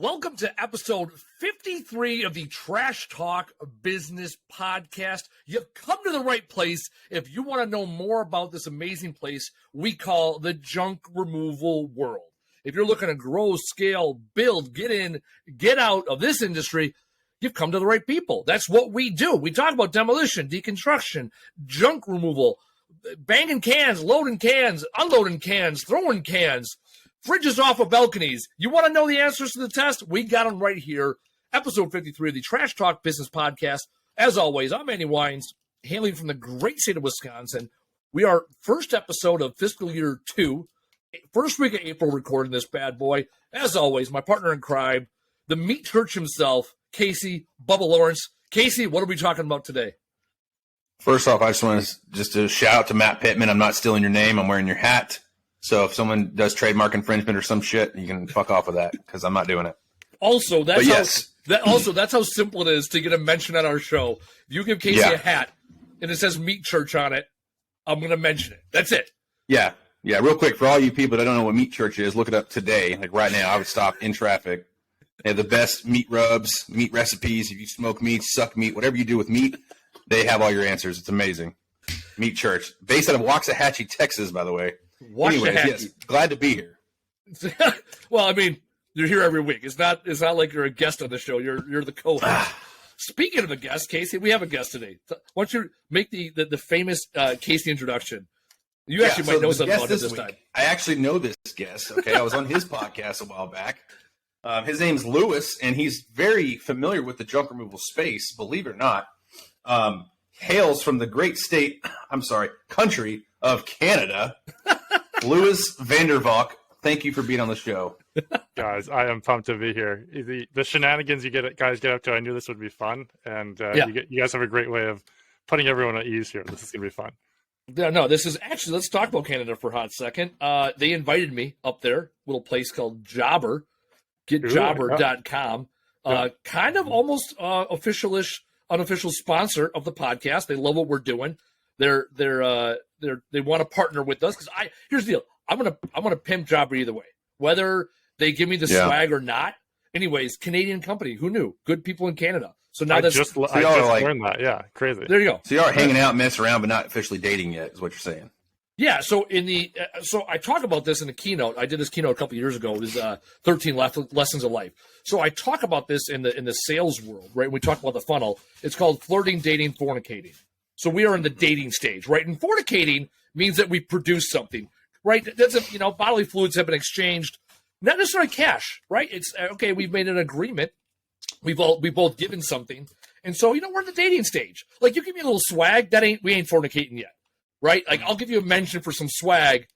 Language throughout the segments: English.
Welcome to episode 53 of the Trash Talk Business Podcast. You've come to the right place if you want to know more about this amazing place we call the junk removal world. If you're looking to grow, scale, build, get in, get out of this industry, you've come to the right people. That's what we do. We talk about demolition, deconstruction, junk removal, banging cans, loading cans, unloading cans, throwing cans, fridges off of balconies. You want to know the answers to the test? We got them right here. Episode 53 of the Trash Talk Business Podcast. As always, I'm Andy Weins, hailing from the great state of Wisconsin. We are first episode of fiscal year 2, first week of April, recording this bad boy. As always, my partner in crime, the meat church himself, Casey Bubba Lawrence. Casey, what are we talking about today? First off, I just want to shout out to Matt Pittman. I'm not stealing your name. I'm wearing your hat. So if someone does trademark infringement or some shit, you can fuck off with that because I'm not doing it. Also, that's how simple it is to get a mention on our show. If you give Casey a hat and it says Meat Church on it, I'm going to mention it. That's it. Yeah. Real quick, for all you people that don't know what Meat Church is, look it up today. Like right now, I would stop in traffic. They have the best meat rubs, meat recipes. If you smoke meat, suck meat, whatever you do with meat, they have all your answers. It's amazing. Meat Church. Based out of Waxahachie, Texas, by the way. Anyways, yes, glad to be here. Well, I mean, you're here every week. It's not like you're a guest on the show. You're the co-host. Speaking of a guest, Casey, we have a guest today. Why don't you make the famous Casey introduction? You actually might know something about it this time. I actually know this guest. Okay, I was on his podcast a while back. His name's Lewis, and he's very familiar with the junk removal space. Believe it or not, hails from the great country of Canada. Lewis Vandervalk, thank you for being on the show. Guys, I am pumped to be here. The shenanigans guys get up to, I knew this would be fun, and you guys have a great way of putting everyone at ease here. This is going to be fun. Yeah, no, this is actually, let's talk about Canada for a hot second. They invited me up there, little place called Jobber, getjobber.com. Kind of almost official-ish, unofficial sponsor of the podcast. They love what we're doing. They want to partner with us because here's the deal. I'm gonna pimp Jobber either way, whether they give me the swag or not. Anyways, Canadian company. Who knew? Good people in Canada. So now I just learned that. Yeah, crazy. There you go. So you are hanging out, messing around, but not officially dating yet, is what you're saying. Yeah. So so I talk about this in the keynote. I did this keynote a couple of years ago. It was 13 lessons of life. So I talk about this in the sales world, right? We talk about the funnel. It's called flirting, dating, fornicating. So we are in the dating stage, right? And fornicating means that we produce something, right? That's bodily fluids have been exchanged, not necessarily cash, right? It's okay. We've made an agreement. We've both given something, and so we're in the dating stage. Like you give me a little swag, we ain't fornicating yet, right? Like I'll give you a mention for some swag.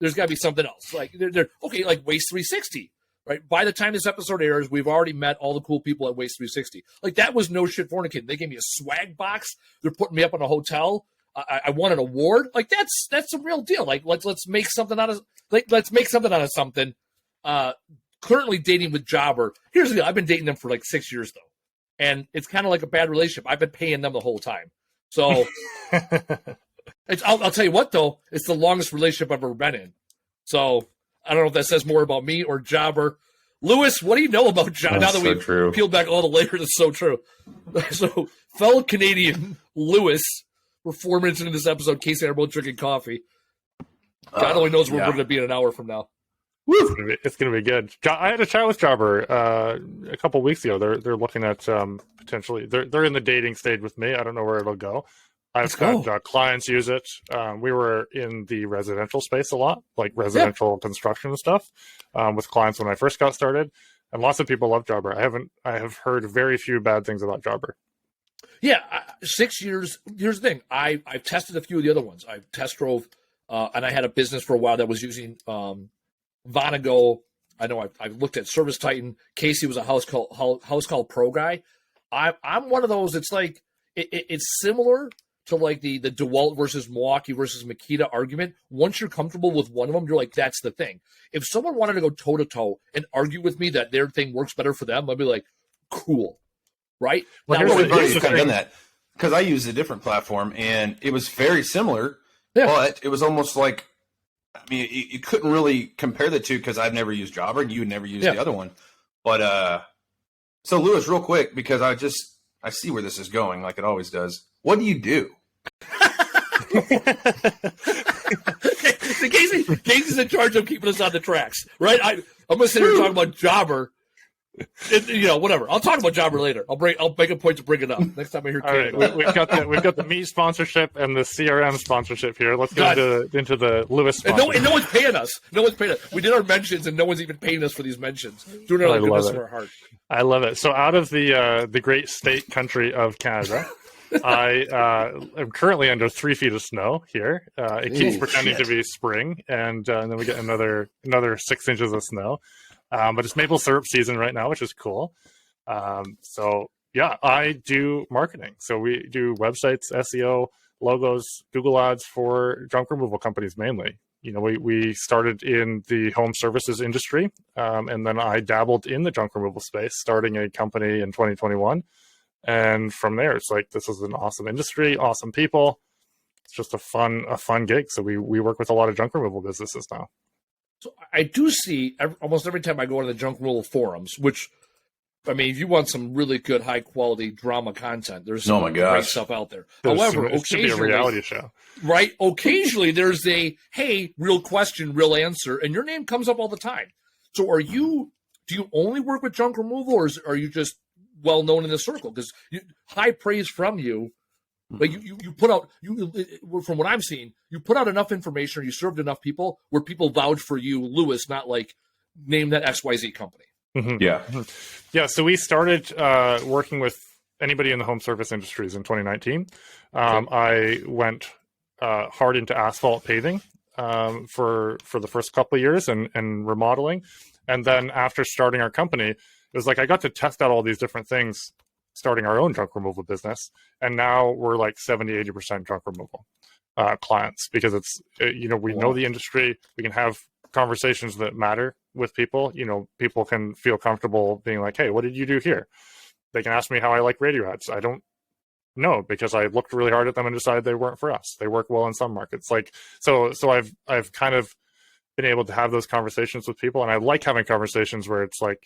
There's got to be something else. Like they're okay. Like Waste 360. Right. By the time this episode airs, we've already met all the cool people at Waste 360. Like that was no shit fornicating. They gave me a swag box. They're putting me up in a hotel. I won an award. Like that's a real deal. Like let's make something out of something. Currently dating with Jobber. Here's the deal. I've been dating them for like 6 years though, and it's kind of like a bad relationship. I've been paying them the whole time. So I'll tell you what though, it's the longest relationship I've ever been in. So. I don't know if that says more about me or Jobber. Lewis, what do you know about Jobber? Now that we've peeled back all the layers, it's so true. So, fellow Canadian Lewis, we're 4 minutes into this episode. Casey and I are both drinking coffee. God only knows where we're going to be in an hour from now. Woo! It's going to be good. I had a chat with Jobber a couple of weeks ago. They're looking at potentially. They're in the dating stage with me. I don't know where it'll go. I've got clients use it. We were in the residential space a lot, like residential construction and stuff, with clients when I first got started. And lots of people love Jobber. I have heard very few bad things about Jobber. Yeah, 6 years. Here's the thing. I've tested a few of the other ones. I test drove, and I had a business for a while that was using Vonago. I know I've looked at Service Titan. Casey was a house call pro guy. I'm one of those. It's like it's similar to like the DeWalt versus Milwaukee versus Makita argument. Once you're comfortable with one of them, you're like, that's the thing. If someone wanted to go toe-to-toe and argue with me that their thing works better for them, I'd be like, cool, right? Well, we've already kind of done that because I used a different platform, and it was very similar, but it was almost like, I mean, you couldn't really compare the two because I've never used Jobber, and you had never used the other one. But so Lewis, real quick, because I see where this is going, like it always does. What do you do? Casey's in charge of keeping us on the tracks, right? I'm gonna sit here and talk about Jobber. Whatever. I'll talk about Jobber later. I'll make a point to bring it up next time I hear. All right, we've got the meat sponsorship and the CRM sponsorship here. Let's get into the Lewis sponsorship. And no one's paying us. No one's paying us. We did our mentions, and no one's even paying us for these mentions. Doing it out of the goodness of our heart. I love it. So out of the great state country of Canada, I am currently under 3 feet of snow here. It keeps pretending to be spring, and then we get another 6 inches of snow. But it's maple syrup season right now, which is cool. So yeah, I do marketing. So we do websites, SEO, logos, Google ads for junk removal companies mainly. We started in the home services industry, and then I dabbled in the junk removal space, starting a company in 2021. And from there, it's like, this is an awesome industry, awesome people. It's just a fun gig. So we work with a lot of junk removal businesses now. So I do see almost every time I go on the junk removal forums, which, I mean, if you want some really good, high quality drama content, there's some great stuff out there. However, occasionally, it should be a reality show, right? Occasionally, there's hey, real question, real answer, and your name comes up all the time. So, do you only work with junk removal, or are you just well known in the circle? Because high praise from you. Like you put out, from what I'm seeing, you put out enough information, or you served enough people where people vouch for you, Lewis, not like name that XYZ company. Mm-hmm. Yeah. Yeah. So we started working with anybody in the home service industries in 2019. I went hard into asphalt paving for the first couple of years and remodeling. And then after starting our company, it was like I got to test out all these different things, starting our own junk removal business. And now we're like 70-80% junk removal clients, because it's, we know the industry. We can have conversations that matter with people. People can feel comfortable being like, hey, what did you do here? They can ask me how I like radio ads. I don't know, because I looked really hard at them and decided they weren't for us. They work well in some markets. So I've kind of been able to have those conversations with people. And I like having conversations where it's like,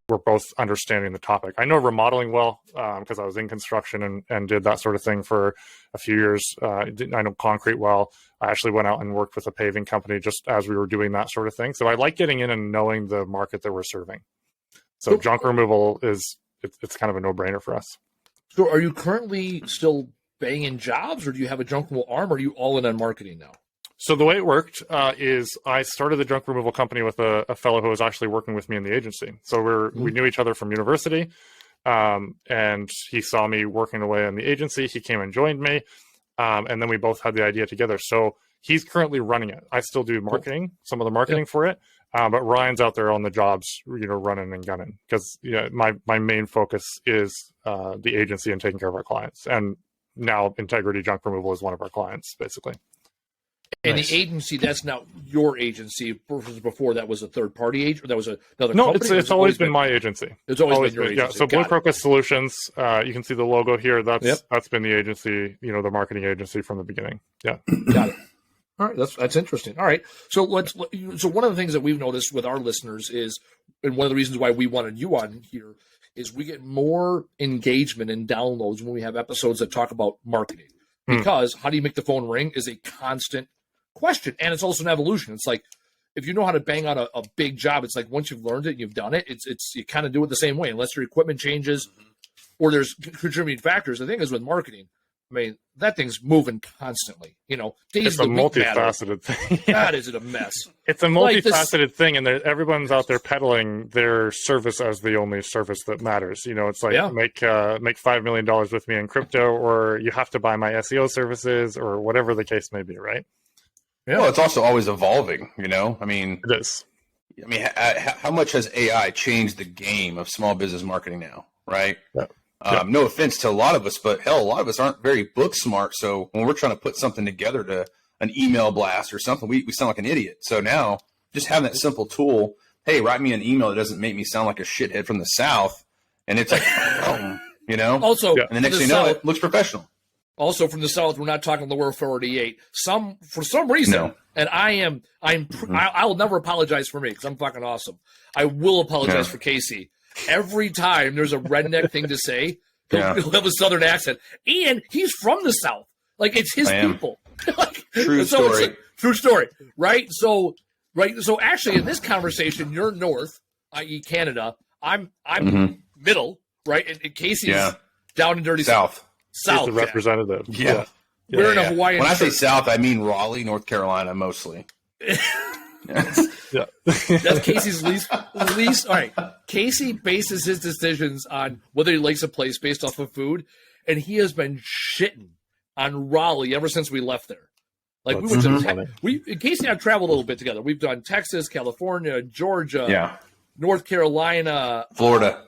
we're both understanding the topic. I know remodeling well, because I was in construction and did that sort of thing for a few years. I know concrete well. I actually went out and worked with a paving company just as we were doing that sort of thing. So I like getting in and knowing the market that we're serving. So junk removal it's kind of a no-brainer for us. So are you currently still banging jobs, or do you have a junk removal arm, or are you all in on marketing now? So the way it worked is I started the junk removal company with a fellow who was actually working with me in the agency. So we knew each other from university, and he saw me working away in the agency. He came and joined me, and then we both had the idea together. So he's currently running it. I still do marketing, some of the marketing for it, but Ryan's out there on the jobs, running and gunning, because my main focus is the agency and taking care of our clients. And now Integrity Junk Removal is one of our clients, basically. And the agency, that's now your agency, versus before that was a third-party agent, or that was another No, company? it's always been my agency. It's always been your agency. Yeah, so Blue Crocus Solutions, you can see the logo here. That's been the agency, the marketing agency from the beginning. Yeah. Got it. All right, that's interesting. All right, so so one of the things that we've noticed with our listeners is, and one of the reasons why we wanted you on here, is we get more engagement and downloads when we have episodes that talk about marketing. Because how do you make the phone ring is a constant question, and it's also an evolution. It's like, if you know how to bang on a big job, it's like once you've learned it and you've done it, it's you kind of do it the same way, unless your equipment changes or there's contributing factors. The thing is with marketing, I mean, that thing's moving constantly. Days it's a multifaceted thing. God, is it a mess? It's a multifaceted thing, and everyone's out there peddling their service as the only service that matters. It's like make $5 million with me in crypto, or you have to buy my SEO services, or whatever the case may be, right? Yeah. Well, it's also always evolving. I mean, it is. I mean, how much has AI changed the game of small business marketing now, right? Yeah. No offense to a lot of us, but hell, a lot of us aren't very book smart. So when we're trying to put something together to an email blast or something, we sound like an idiot. So now just having that simple tool, hey, write me an email that doesn't make me sound like a shithead from the South. And it's like, Also, and the next thing you know, it looks professional. Also from the South, we're not talking lower 48. For some reason, No. and I'll never apologize for me because I'm fucking awesome. I will apologize for Casey. Every time there's a redneck thing to say, he'll have a Southern accent. And he's from the South. Like, it's his people. True story. True story. Right? So actually, in this conversation, you're North, i.e. Canada. I'm middle, right? And Casey's down in dirty South. He's the representative. Yeah. We're in a Hawaiian When I say shirt. South, I mean Raleigh, North Carolina, mostly. Yeah. That's Casey's least. All right. Casey bases his decisions on whether he likes a place based off of food, and he has been shitting on Raleigh ever since we left there. Like, we went to Casey and I traveled a little bit together. We've done Texas, California, Georgia, North Carolina, Florida.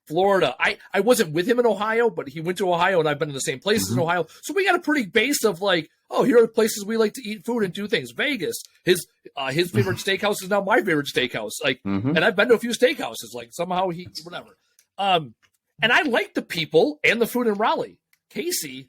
I wasn't with him in Ohio, but he went to Ohio, and I've been in the same places in Ohio. So we got a pretty base of like, oh, here are places we like to eat food and do things. Vegas, his favorite steakhouse is now my favorite steakhouse. Like, and I've been to a few steakhouses. Like, somehow whatever. And I like the people and the food in Raleigh. Casey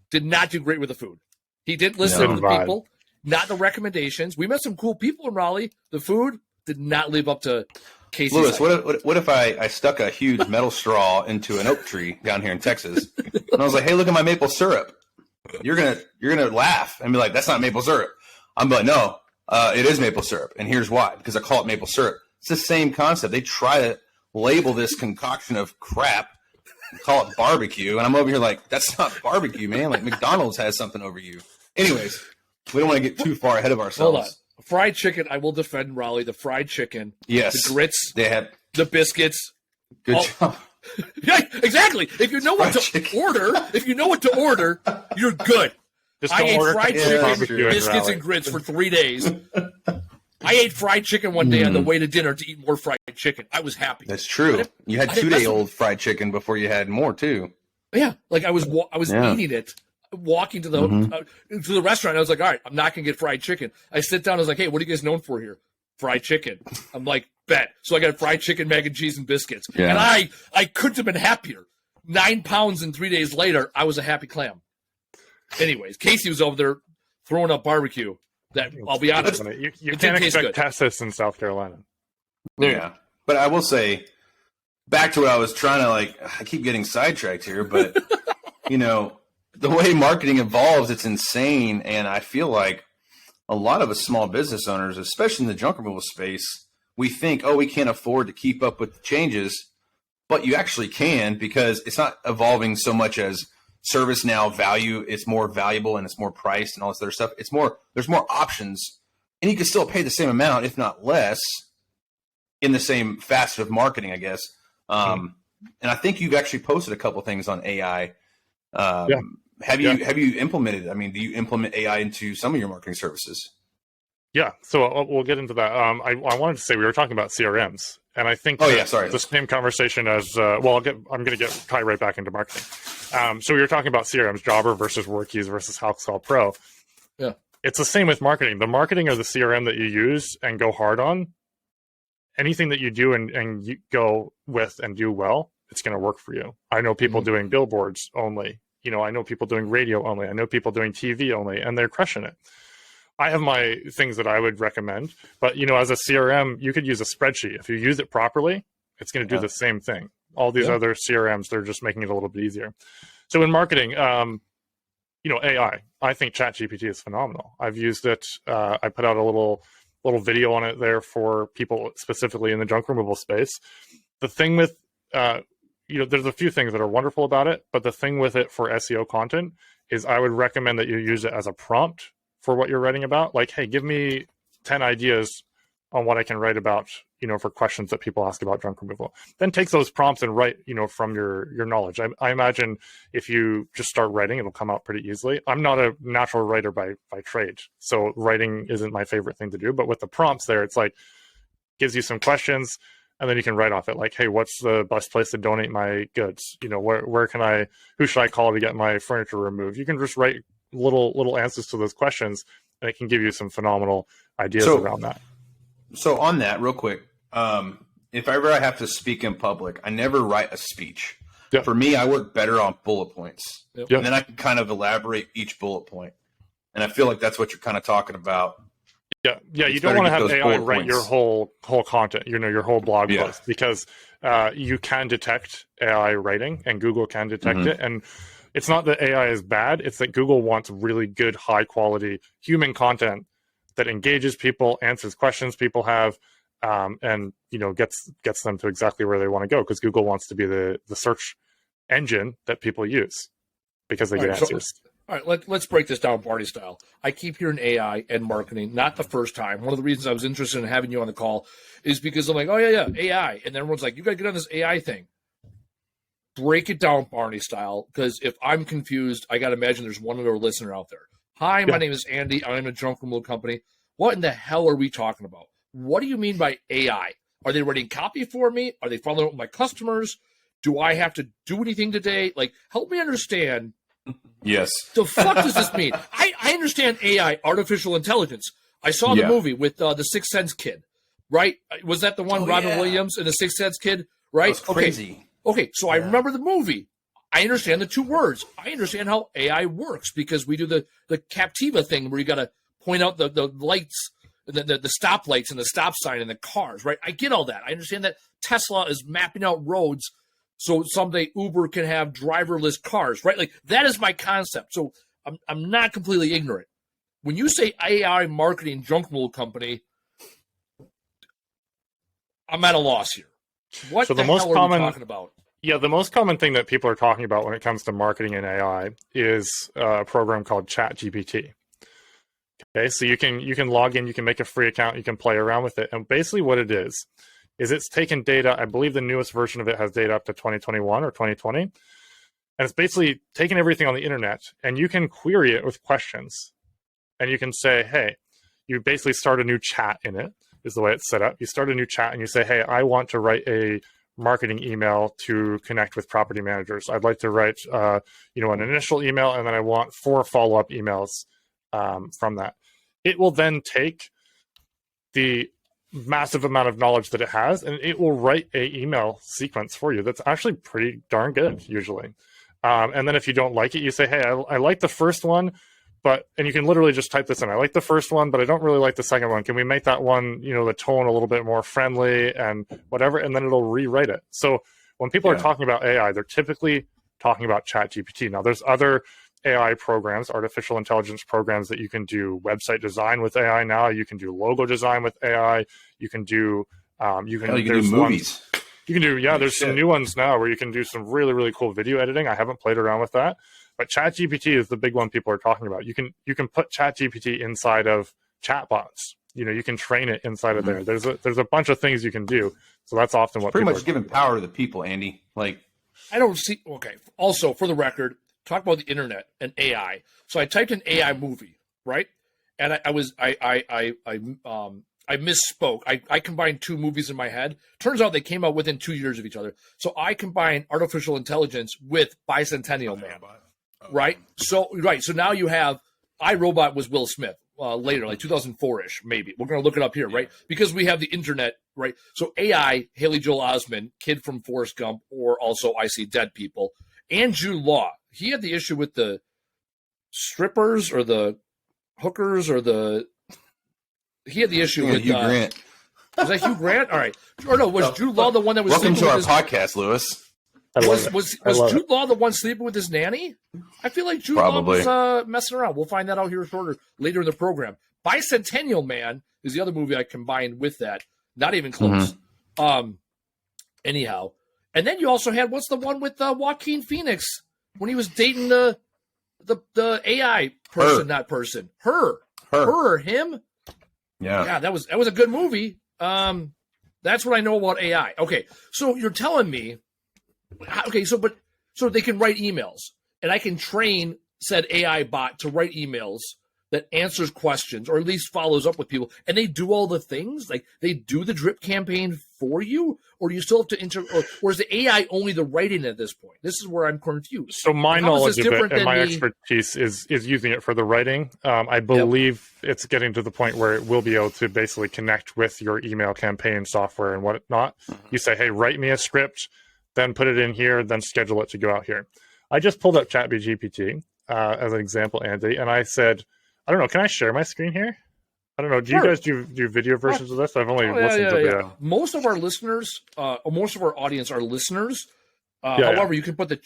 did not do great with the food. He didn't listen to the people, not the recommendations. We met some cool people in Raleigh. The food did not live up to Casey's. Lewis, what if I stuck a huge metal straw into an oak tree down here in Texas, and I was like, "Hey, look at my maple syrup." You're gonna laugh and be like, "That's not maple syrup." I'm like, "No, it is maple syrup, and here's why: because I call it maple syrup." It's the same concept. They try to label this concoction of crap and call it barbecue, and I'm over here like, "That's not barbecue, man. Like, McDonald's has something over you." Anyways, we don't want to get too far ahead of ourselves. Hold on. Fried chicken, I will defend Raleigh. The fried chicken, yes, the grits, they have the biscuits. good job. Yeah, exactly. If you know what to order, you're good. Just I ate order fried barbecue chicken, in biscuits, Raleigh. and grits for 3 days. I ate fried chicken one day on the way to dinner to eat more fried chicken. I was happy. That's true. You had 2-day-old fried chicken before you had more too. Yeah, like I was eating it, walking to the restaurant. I was like, all right, I'm not gonna get fried chicken. I sit down. I was like, hey, what are you guys known for here? Fried chicken. I'm like, bet. So I got fried chicken, mac and cheese, and biscuits. Yeah. And I couldn't have been happier. 9 pounds and 3 days later, I was a happy clam. Anyways, Casey was over there throwing up barbecue. That, I'll be honest, you can't expect Texas in South Carolina. Yeah, but I will say, back to what I was trying to I keep getting sidetracked here, but the way marketing evolves, it's insane, and I feel like a lot of us small business owners, especially in the junk removal space, we think, oh, we can't afford to keep up with the changes, but you actually can, because it's not evolving so much as service now value. It's more valuable and it's more priced and all this other stuff. There's more options, and you can still pay the same amount, if not less, in the same facet of marketing, I guess. And I think you've actually posted a couple things on AI. Have you implemented? I mean, do you implement AI into some of your marketing services? Yeah, so we'll get into that. I wanted to say we were talking about CRMs, and I think the same conversation as I'm going to tie right back into marketing. So we were talking about CRMs, Jobber versus WorkEase versus HouseCall Pro. Yeah, it's the same with marketing. The marketing or the CRM that you use and go hard on, anything that you do and you go with and do well, it's going to work for you. I know people doing billboards only. I know people doing radio only. I know people doing TV only, and they're crushing it. I have my things that I would recommend, but as a CRM, you could use a spreadsheet. If you use it properly, it's going to do the same thing. All these other CRMs, they're just making it a little bit easier. So in marketing, AI, I think ChatGPT is phenomenal. I've used it. I put out a little video on it there for people specifically in the junk removal space. The thing with, there's a few things that are wonderful about it, but the thing with it for SEO content is I would recommend that you use it as a prompt for what you're writing about. Like, hey, give me 10 ideas on what I can write about, for questions that people ask about junk removal. Then take those prompts and write, from your knowledge. I imagine if you just start writing, it'll come out pretty easily. I'm not a natural writer by trade, so writing isn't my favorite thing to do. But with the prompts there, it's like, gives you some questions, and then you can write off it. Like, hey, what's the best place to donate my goods? Who should I call to get my furniture removed? You can just write little answers to those questions, and it can give you some phenomenal ideas around that. So on that, real quick, if ever I have to speak in public, I never write a speech. Yep. For me, I work better on bullet points. Yep. And then I can kind of elaborate each bullet point. And I feel like that's what you're kind of talking about. Yeah. You It's don't better want to to get have those AI bullet write your points. whole content, your whole blog Yeah. post, because you can detect AI writing, and Google can detect it. And it's not that AI is bad; it's that Google wants really good, high quality human content that engages people, answers questions people have, and gets them to exactly where they want to go. Because Google wants to be the search engine that people use because they get answers. All right, let's break this down party style. I keep hearing AI and marketing, not the first time. One of the reasons I was interested in having you on the call is because I'm like, oh, yeah, AI. And then everyone's like, you got to get on this AI thing. Break it down party style, because if I'm confused, I got to imagine there's one other listener out there. Hi, my name is Andy. I'm a junk removal company. What in the hell are we talking about? What do you mean by AI? Are they writing copy for me? Are they following up with my customers? Do I have to do anything today? Like, help me understand. Yes. The fuck does this mean? I understand AI, artificial intelligence. I saw the movie with the Sixth Sense kid, right? Was that the one, Robin Williams and the Sixth Sense kid, right? That's crazy. Okay, so I remember the movie. I understand the two words. I understand how AI works because we do the Captiva thing where you got to point out the lights, the stop lights and the stop sign in the cars, right? I get all that. I understand that Tesla is mapping out roads so someday Uber can have driverless cars, right? Like, that is my concept. So I'm not completely ignorant. When you say AI marketing junk removal company, I'm at a loss here. What So the most hell are we talking about? Yeah, the most common thing that people are talking about when it comes to marketing and AI is a program called ChatGPT. Okay, so you can log in, you can make a free account, you can play around with it, and basically what it is it's taken data. I believe the newest version of it has data up to 2021 or 2020, and it's basically taking everything on the internet, and you can query it with questions, and you can say, hey, you basically start a new chat in it. Is the way it's set up. You start a new chat and you say, hey, I want to write a marketing email to connect with property managers. I'd like to write, an initial email, and then I want 4 follow-up emails from that. It will then take the massive amount of knowledge that it has, and it will write a email sequence for you that's actually pretty darn good usually. And then if you don't like it, you say, hey, I like the first one, and you can literally just type this in. I like the first one, but I don't really like the second one. Can we make that one, the tone a little bit more friendly and whatever? And then it'll rewrite it. So when people are talking about AI, they're typically talking about ChatGPT. Now, there's other AI programs, artificial intelligence programs, that you can do website design with AI now. You can do logo design with AI. You can do, you can do movies. You can do, there's some new ones now where you can do some really, really cool video editing. I haven't played around with that. But ChatGPT is the big one people are talking about. You can put ChatGPT inside of chatbots. You can train it inside of there. There's a bunch of things you can do. So that's often what pretty much giving power to the people, Andy. Like, I don't see. Okay. Also, for the record, talk about the internet and AI. So I typed in AI movie, right? And I misspoke. I combined 2 movies in my head. Turns out they came out within 2 years of each other. So I combined artificial intelligence with Bicentennial Man. Right. So now you have iRobot was Will Smith later, like 2004-ish, maybe. We're going to look it up here, right? Because we have the internet, right? So AI, Haley Joel Osment, kid from Forrest Gump, or also I See Dead People, and Jude Law. He had the issue with the strippers or the hookers he had the issue with Hugh Grant. Was that Hugh Grant? All right. Or no, was Jude Law the one that was Welcome to sleeping our with podcast, Lewis. Was Jude Law the one sleeping with his nanny? I feel like Jude Law was messing around. We'll find that out here later in the program. Bicentennial Man is the other movie I combined with that. Not even close. Anyhow. And then you also had, what's the one with Joaquin Phoenix when he was dating the AI person, not person. Him. Yeah, that was a good movie. That's what I know about AI. Okay, so you're telling me, so they can write emails, and I can train said AI bot to write emails that answers questions or at least follows up with people, and they do all the things, like they do the drip campaign for you, or do you still have to or is the AI only the writing at this point? This is where I'm confused. So my knowledge of it and my expertise is using it for the writing. I believe it's getting to the point where it will be able to basically connect with your email campaign software and whatnot. You say, hey, write me a script then put it in here, then schedule it to go out here. I just pulled up ChatGPT as an example, Andy, and I said, I don't know, can I share my screen here? I don't know. Do you guys do video versions of this? I've only listened to the... Most of our listeners, most of our audience are listeners. However, you can put the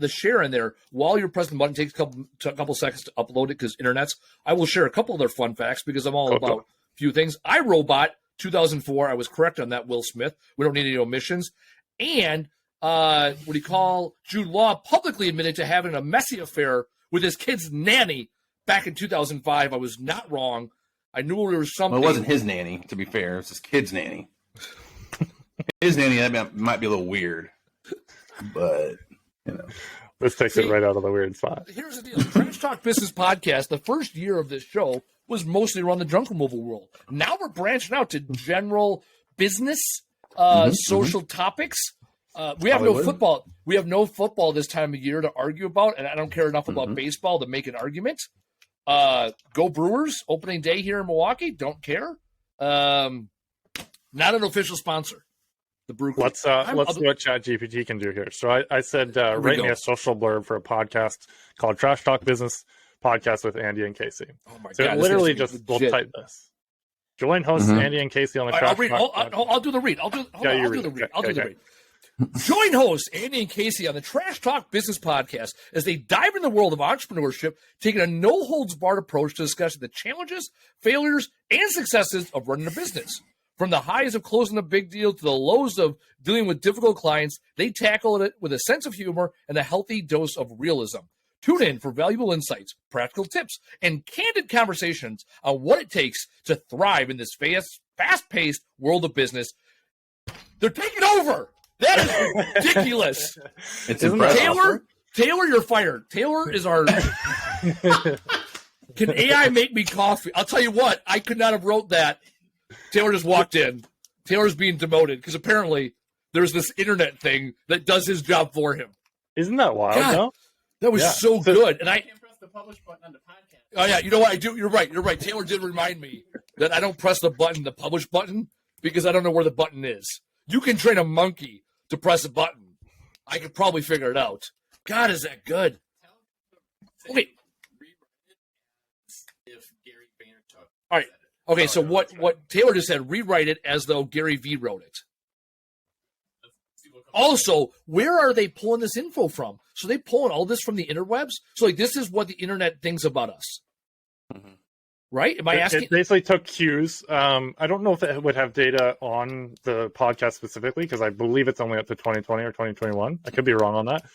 share in there while you're pressing the button. It takes a couple seconds to upload it because internet's. I will share a couple of their fun facts because I'm all about a few things. iRobot 2004. I was correct on that. Will Smith. We don't need any omissions. And Jude Law publicly admitted to having a messy affair with his kid's nanny back in 2005. I was not wrong. I knew there was something. Well, it wasn't his nanny, to be fair. It was his kid's nanny. His nanny, that might be a little weird. But, This takes it right out of the weird spot. Here's the deal. Trash Talk Business Podcast, the first year of this show was mostly around the junk removal world. Now we're branching out to general business, social topics. We have no football. We have no football this time of year to argue about, and I don't care enough about baseball to make an argument. Go Brewers, opening day here in Milwaukee. Don't care. Not an official sponsor. The Brew. Let's see what ChatGPT can do here. So I said, write me a social blurb for a podcast called Trash Talk Business Podcast with Andy and Casey. Oh my so God! Literally just we'll type this. Join hosts Andy and Casey on the Trash Talk. I'll do the read. I'll do the read. Join hosts Andy and Casey on the Trash Talk Business Podcast as they dive in the world of entrepreneurship, taking a no-holds-barred approach to discussing the challenges, failures, and successes of running a business. From the highs of closing a big deal to the lows of dealing with difficult clients, they tackle it with a sense of humor and a healthy dose of realism. Tune in for valuable insights, practical tips, and candid conversations on what it takes to thrive in this fast-paced world of business. They're taking over! That is ridiculous. It's impressive. Taylor, you're fired. Taylor is our... Can AI make me coffee? I'll tell you what, I could not have wrote that. Taylor just walked in. Taylor's being demoted because apparently there's this internet thing that does his job for him. Isn't that wild? God, no? That was so good. And I can't press the publish button on the podcast. Oh yeah, you know what I do? You're right. Taylor did remind me that I don't press the publish button, because I don't know where the button is. You can train a monkey to press a button. I could probably figure it out. God, is that good? Wait. If Gary Vaynerchuk. All right. Okay, so what Taylor just said, rewrite it as though Gary V wrote it. Also, where are they pulling this info from? So they pulling all this from the interwebs? So this is what the internet thinks about us. Right? Am I asking? It basically took cues. I don't know if it would have data on the podcast specifically, because I believe it's only up to 2020 or 2021. I could be wrong on that.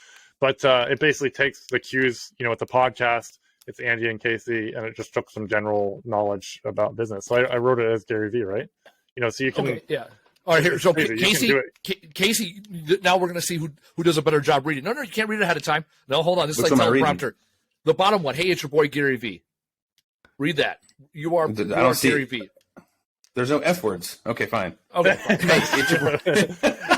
But it basically takes the cues, with the podcast. It's Andy and Casey, and it just took some general knowledge about business. So I wrote it as Gary V, right? So you can... Okay, yeah. All right, here. So Casey, now we're going to see who does a better job reading. No, you can't read it ahead of time. No, hold on. This is like teleprompter. The bottom one. Hey, it's your boy, Gary V. Read that. You are Gary V. There's no F words. Okay, fine. Okay. Hey, it's your boy.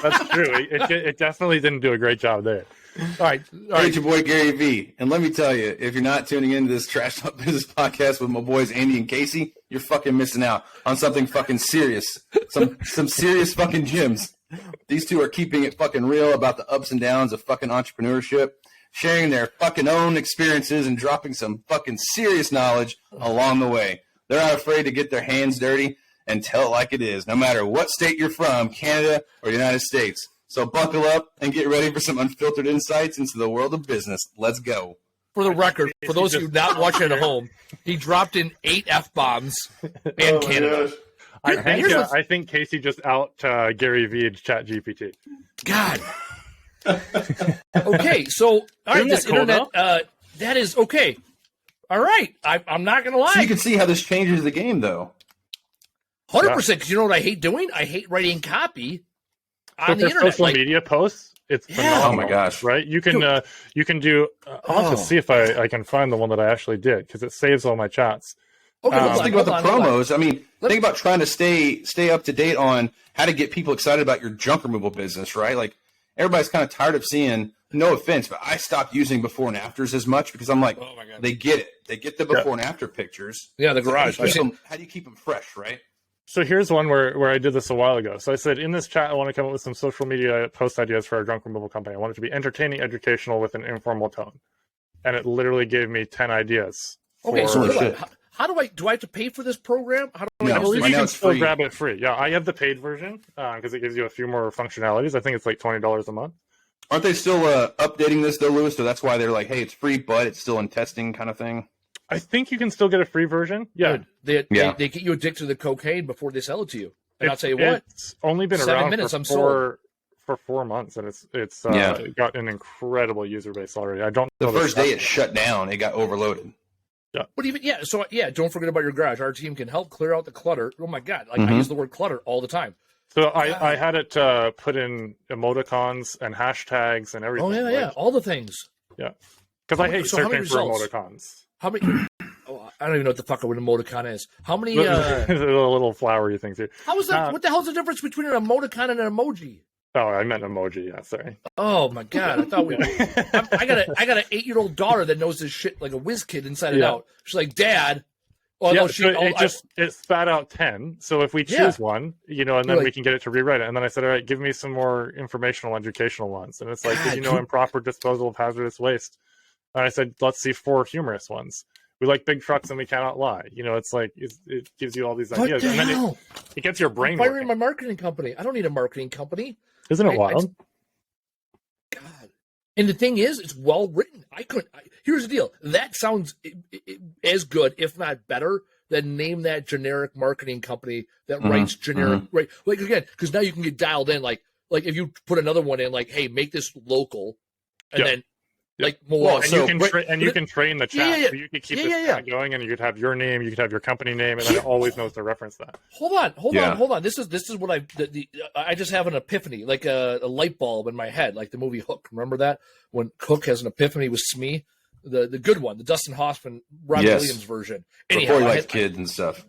That's true. It definitely didn't do a great job there. All right. Hey, it's your boy, Gary V. And let me tell you, if you're not tuning into this Trash Talk Business Podcast with my boys, Andy and Casey, you're fucking missing out on something fucking serious. Some serious fucking gems. These two are keeping it fucking real about the ups and downs of fucking entrepreneurship, sharing their fucking own experiences and dropping some fucking serious knowledge along the way. They're not afraid to get their hands dirty and tell it like it is, no matter what state you're from, Canada or United States. So buckle up and get ready for some unfiltered insights into the world of business. Let's go. For the record, for those of you not watching at home, he dropped in 8 F-bombs and Canada. I think Casey just out Gary V and ChatGPT. God. Okay, so all right, this cool, internet that is okay. All right, I'm not gonna lie. So you can see how this changes the game, though. 100%. Because you know what I hate doing? I hate writing copy on the internet. Social media posts. It's phenomenal. Oh my gosh! Right? You can do. I'll have to see if I can find the one that I actually did, because it saves all my chats. Okay, let's think about the promos. I mean, think about trying to stay up to date on how to get people excited about your junk removal business, right? Like, everybody's kind of tired of seeing, no offense, but I stopped using before and afters as much because I'm like, they get it. They get the before and after pictures. Yeah, the garage. How do you keep them fresh, right? So here's one where I did this a while ago. So I said, in this chat, I want to come up with some social media post ideas for our junk removal company. I want it to be entertaining, educational, with an informal tone. And it literally gave me 10 ideas. Okay, so Holy hold on. shit. How do I have to pay for this program? How do I No, I use believe right you now can it's still free. grab it free. Yeah, I have the paid version because it gives you a few more functionalities. I think it's like $20 a month. Aren't they still updating this though, Lewis? So that's why they're like, hey, it's free, but it's still in testing kind of thing. I think you can still get a free version. Yeah. Dude, Yeah. they get you addicted to the cocaine before they sell it to you. And I'll tell you what, It's only been 7 around minutes, for I'm sold. for 4 months, and it's Yeah. got an incredible user base already. I don't The know first day it shut down, it got overloaded. but even don't forget about your garage. Our team can help clear out the clutter. Oh my god, like I Mhm. use the word clutter all the time. So I had it put in emoticons and hashtags and everything. Oh yeah, all the things. Because I hate So how many searching for results? emoticons. How many? Oh, I don't even know what the fuck an emoticon is. How many? The little flowery things here. How is that? What the hell's the difference between an emoticon and an emoji? Oh, I meant emoji. Yeah, sorry. Oh my god! I thought I got an 8-year-old daughter that knows this shit like a whiz kid inside and Yeah. out. She's like, Dad. Oh Yeah, no, so it spat out 10. So if we choose Yeah. one, and then You're we like- can get it to rewrite it. And then I said, all right, give me some more informational, educational ones. And it's like, God, did you know improper disposal of hazardous waste? And I said, let's see 4 humorous ones. We like big trucks and we cannot lie. It's like it gives you all these what ideas, the and then hell? it gets your brain I'm firing working. my marketing company. I don't need a marketing company. Isn't it I wild? God. And the thing is, it's well written. Here's the deal. That sounds as good, if not better, than name that generic marketing company that writes generic, right? Like again, because now you can get dialed in. Like if you put another one in, like, hey, make this local, and then like more. Well, And so- you can train the chat. Yeah. So you could keep Yeah, this yeah, chat going, and you could have your name, you could have your company name, and then it always knows to reference that. Hold Yeah. on. This is what I just have an epiphany, like a light bulb in my head, like the movie Hook. Remember that when Hook has an epiphany with Smee, the good one, the Dustin Hoffman, Rob Yes. Williams version. Before Anyhow, he I liked had- kids and stuff.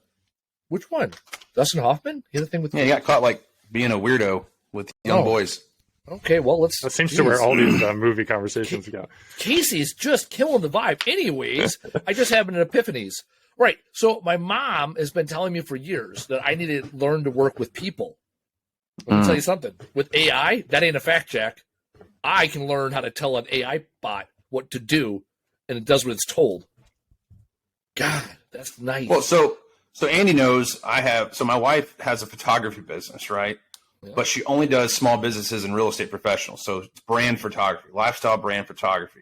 which one? Dustin Hoffman? He had a thing with. Yeah, he got caught like being a weirdo with young Oh. boys. Okay, well let's. That seems to where all these movie conversations go. Casey's just killing the vibe. Anyways, I just have an epiphanies. Right. So my mom has been telling me for years that I need to learn to work with people. Let me tell you something. With AI, that ain't a fact check. I can learn how to tell an AI bot what to do, and it does what it's told. God, that's nice. Well, so Andy knows my wife has a photography business, right? Yeah. But she only does small businesses and real estate professionals. So it's brand photography, lifestyle brand photography.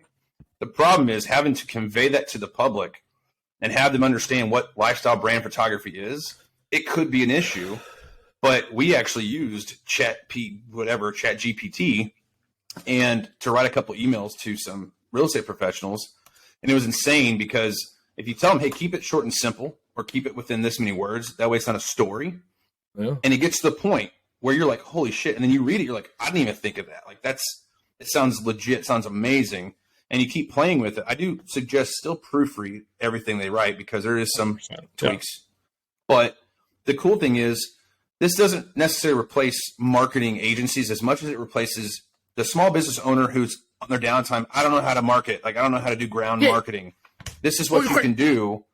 The problem is having to convey that to the public and have them understand what lifestyle brand photography is. It could be an issue, but we actually used ChatGPT and to write a couple emails to some real estate professionals. And it was insane because if you tell them, hey, keep it short and simple or keep it within this many words, that way it's not a story. Yeah. And it gets to the point where you're like, holy shit. And then you read it, you're like, I didn't even think of that. Like it sounds legit, sounds amazing. And you keep playing with it. I do suggest still proofread everything they write because there is some tweaks. But the cool thing is this doesn't necessarily replace marketing agencies as much as it replaces the small business owner who's on their downtime. I don't know how to market. Like, I don't know how to do ground marketing. This is what you can do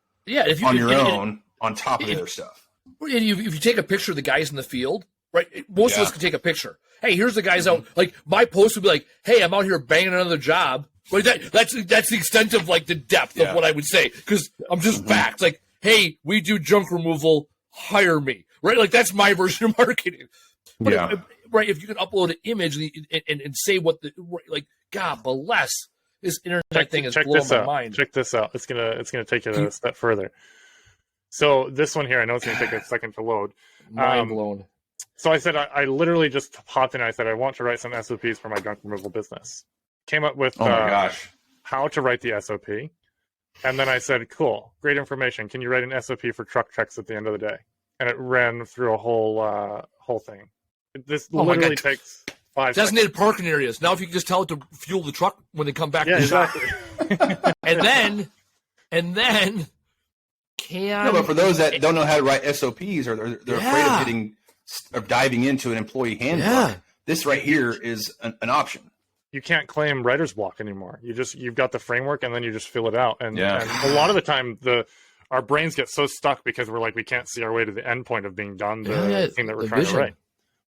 on your own on top of their stuff. If you take a picture of the guys in the field, right? Most of us can take a picture. Hey, here's the guys out. Like my post would be like, "Hey, I'm out here banging another job." Like that's the extent of like the depth of what I would say because I'm just facts. Like, hey, we do junk removal. Hire me, right? Like that's my version of marketing. But if you can upload an image and say what like, God bless this internet thing is blowing my mind. Check this out. It's gonna take it a step further. So this one here, I know it's gonna take a second to load. Mind blown. So I said I literally just popped in. I said I want to write some SOPs for my junk removal business. Came up with how to write the SOP, and then I said, "Cool, great information. Can you write an SOP for truck checks at the end of the day?" And it ran through a whole thing. This literally takes 5 designated parking areas. Now, if you can just tell it to fuel the truck when they come back, yeah, to the exactly. shop. and then can. No, but for those that don't know how to write SOPs or they're afraid of diving into an employee handbook, this right here is an option. You can't claim writer's block anymore. You've got the framework and then you just fill it out. And a lot of the time our brains get so stuck because we're like, we can't see our way to the end point of being done the thing that we're trying to write.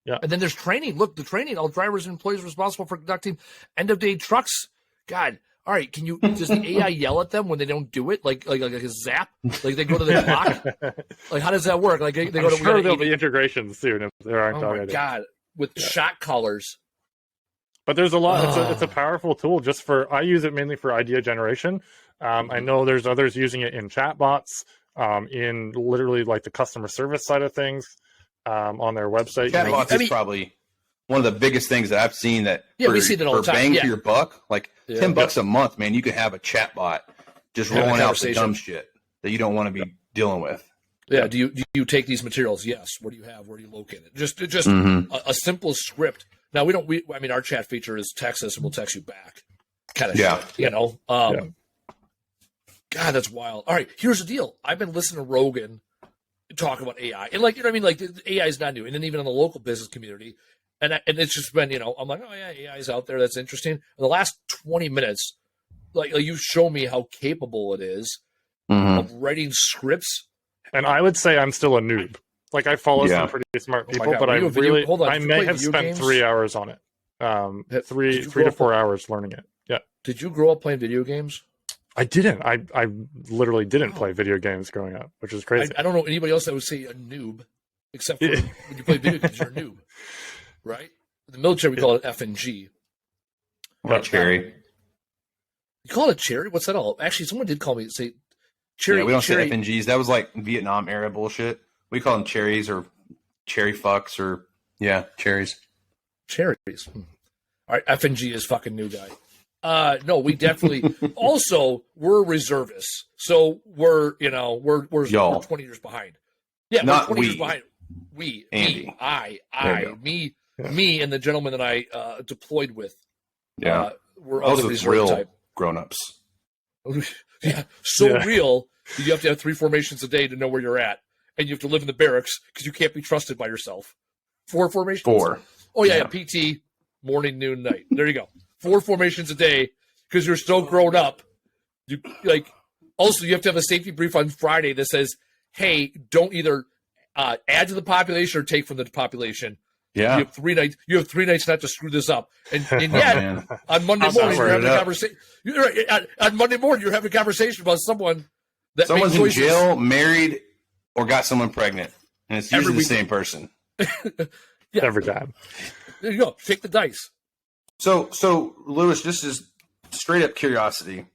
Yeah. And then there's training. Look, the training, all drivers and employees responsible for conducting end of day trucks. God, all right. Does the AI yell at them when they don't do it? Like a zap? Like they go to their clock? Like, how does that work? Like they go to, sure there'll be integrations soon if there aren't oh already. My God. With shot collars. But there's a lot. It's a powerful tool I use it mainly for idea generation. I know there's others using it in chatbots, in literally like the customer service side of things, on their website. Chatbots is probably one of the biggest things that I've seen that we see that all the time. Bang for your buck, like $10 a month, man, you could have a chatbot just rolling out the dumb shit that you don't want to be dealing with. Yeah. Do you take these materials? Yes. What do you have? Where do you locate it? Just a simple script. Now I mean, our chat feature is text us and we'll text you back. Kind of shit, you know? God, that's wild. All right. Here's the deal. I've been listening to Rogan talk about AI, and like, you know what I mean? Like, the AI is not new. And then even in the local business community, and it's just been, you know, I'm like, oh yeah, AI is out there. That's interesting. In the last 20 minutes, like you show me how capable it is of writing scripts. And I would say I'm still a noob. Like, I follow some pretty smart people, but I may have spent 3 hours on it. Three to 4 hours learning it. Yeah. Did you grow up playing video games? I didn't. I literally didn't play video games growing up, which is crazy. I don't know anybody else that would say a noob, except for when you play video games, you're a noob, right? In the military, we call it F and G. What cherry? You call it cherry? What's that all? Actually, someone did call me say cherry. Yeah, we don't say F and Gs. That was like Vietnam era bullshit. We call them cherries or cherry fucks or cherries. Cherries. All right, F and G is fucking new guy. No, we definitely. Also, we're reservists, so we're 20 years behind. Yeah, not we're 20 we. years behind. We, Andy. me, and the gentleman that I deployed with. Yeah, we're all the reserve real type. Grown-ups. Real. You have to have 3 formations a day to know where you're at, and you have to live in the barracks because you can't be trusted by yourself. 4 formations. 4. Oh yeah, PT, morning, noon, night. There you go. 4 formations a day because you're so grown up. You also you have to have a safety brief on Friday that says, "Hey, don't either add to the population or take from the population." Yeah, you have 3 nights. You have 3 nights not to screw this up, and yet on Monday morning you're having a conversation. On Monday morning you're having a conversation about someone's in jail, married, or got someone pregnant, and it's usually the same person. Every time. There you go. Take the dice. So Lewis, this is straight up curiosity.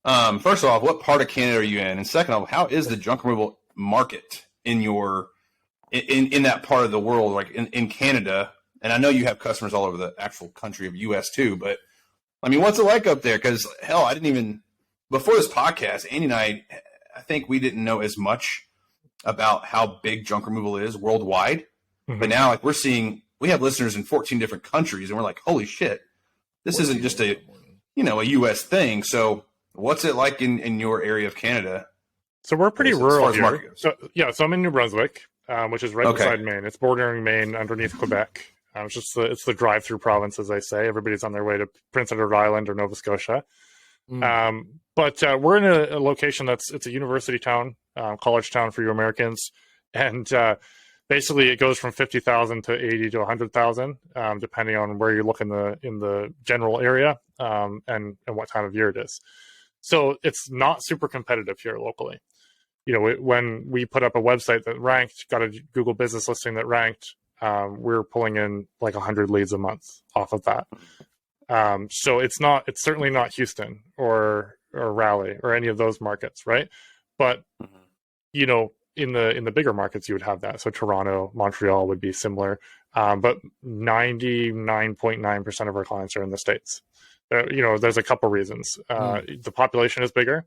First off, what part of Canada are you in? And second off, how is the junk removal market in that part of the world, like in Canada? And I know you have customers all over the actual country of U.S. too, but I mean, what's it like up there? Because hell, I didn't even before this podcast, Andy and I think we didn't know as much about how big junk removal is worldwide. Mm-hmm. But now, like we have listeners in 14 different countries, and we're like, holy shit, this isn't just a U.S. thing. So what's it like in your area of Canada? So we're pretty rural here. So I'm in New Brunswick, which is right beside Maine. It's bordering Maine underneath Quebec. It's the drive-through province, as I say. Everybody's on their way to Prince Edward Island or Nova Scotia. But we're in a location it's a university town, college town for you Americans. And basically, it goes from 50,000 to 80 to 100,000, depending on where you look in the general area and what time of year it is. So it's not super competitive here locally. When we put up a website that ranked, got a Google business listing that ranked, we're pulling in like 100 leads a month off of that. So it's certainly not Houston or Raleigh or any of those markets, right? But in the bigger markets, you would have that. So Toronto, Montreal would be similar. But 99.9% of our clients are in the States. There's a couple reasons. The population is bigger.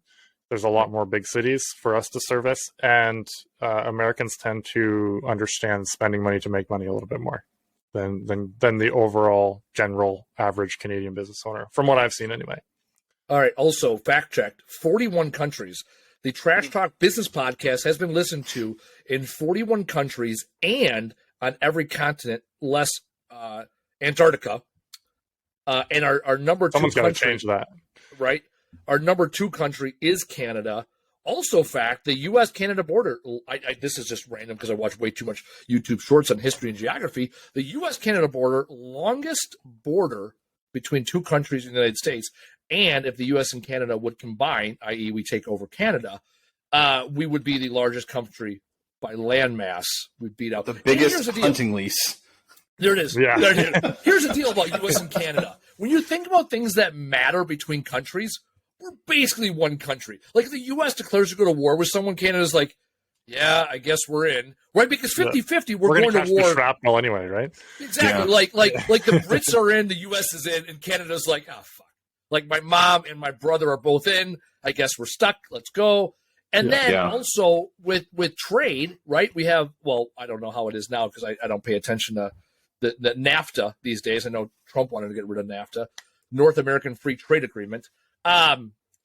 There's a lot more big cities for us to service. And Americans tend to understand spending money to make money a little bit more than the overall general average Canadian business owner, from what I've seen anyway. All right. Also, fact checked, 41 countries. The Trash Talk Business Podcast has been listened to in 41 countries and on every continent, less Antarctica. And our number 2 Someone's country, got to change that. Right? Our number 2 country is Canada. Also, fact, the U.S.-Canada border, this is just random because I watch way too much YouTube shorts on history and geography. The U.S.-Canada border, longest border between two countries in the United States, and if the U.S. and Canada would combine, i.e. we take over Canada, we would be the largest country by landmass. We'd beat out The biggest hunting lease. There it is. Yeah. There it is. Here's the deal about U.S. and Canada. When you think about things that matter between countries, we're basically one country. Like if the U.S. declares to go to war with someone, Canada's like, yeah, I guess we're in. Right? Because 50-50, we're going to to war. Shrapnel anyway, right? Exactly. Yeah. Like the Brits are in, the U.S. is in, and Canada's like, oh, fuck. Like my mom and my brother are both in. I guess we're stuck. Let's go. And then also with trade, right? We have, well, I don't know how it is now because I don't pay attention to the NAFTA these days. I know Trump wanted to get rid of NAFTA, North American Free Trade Agreement. We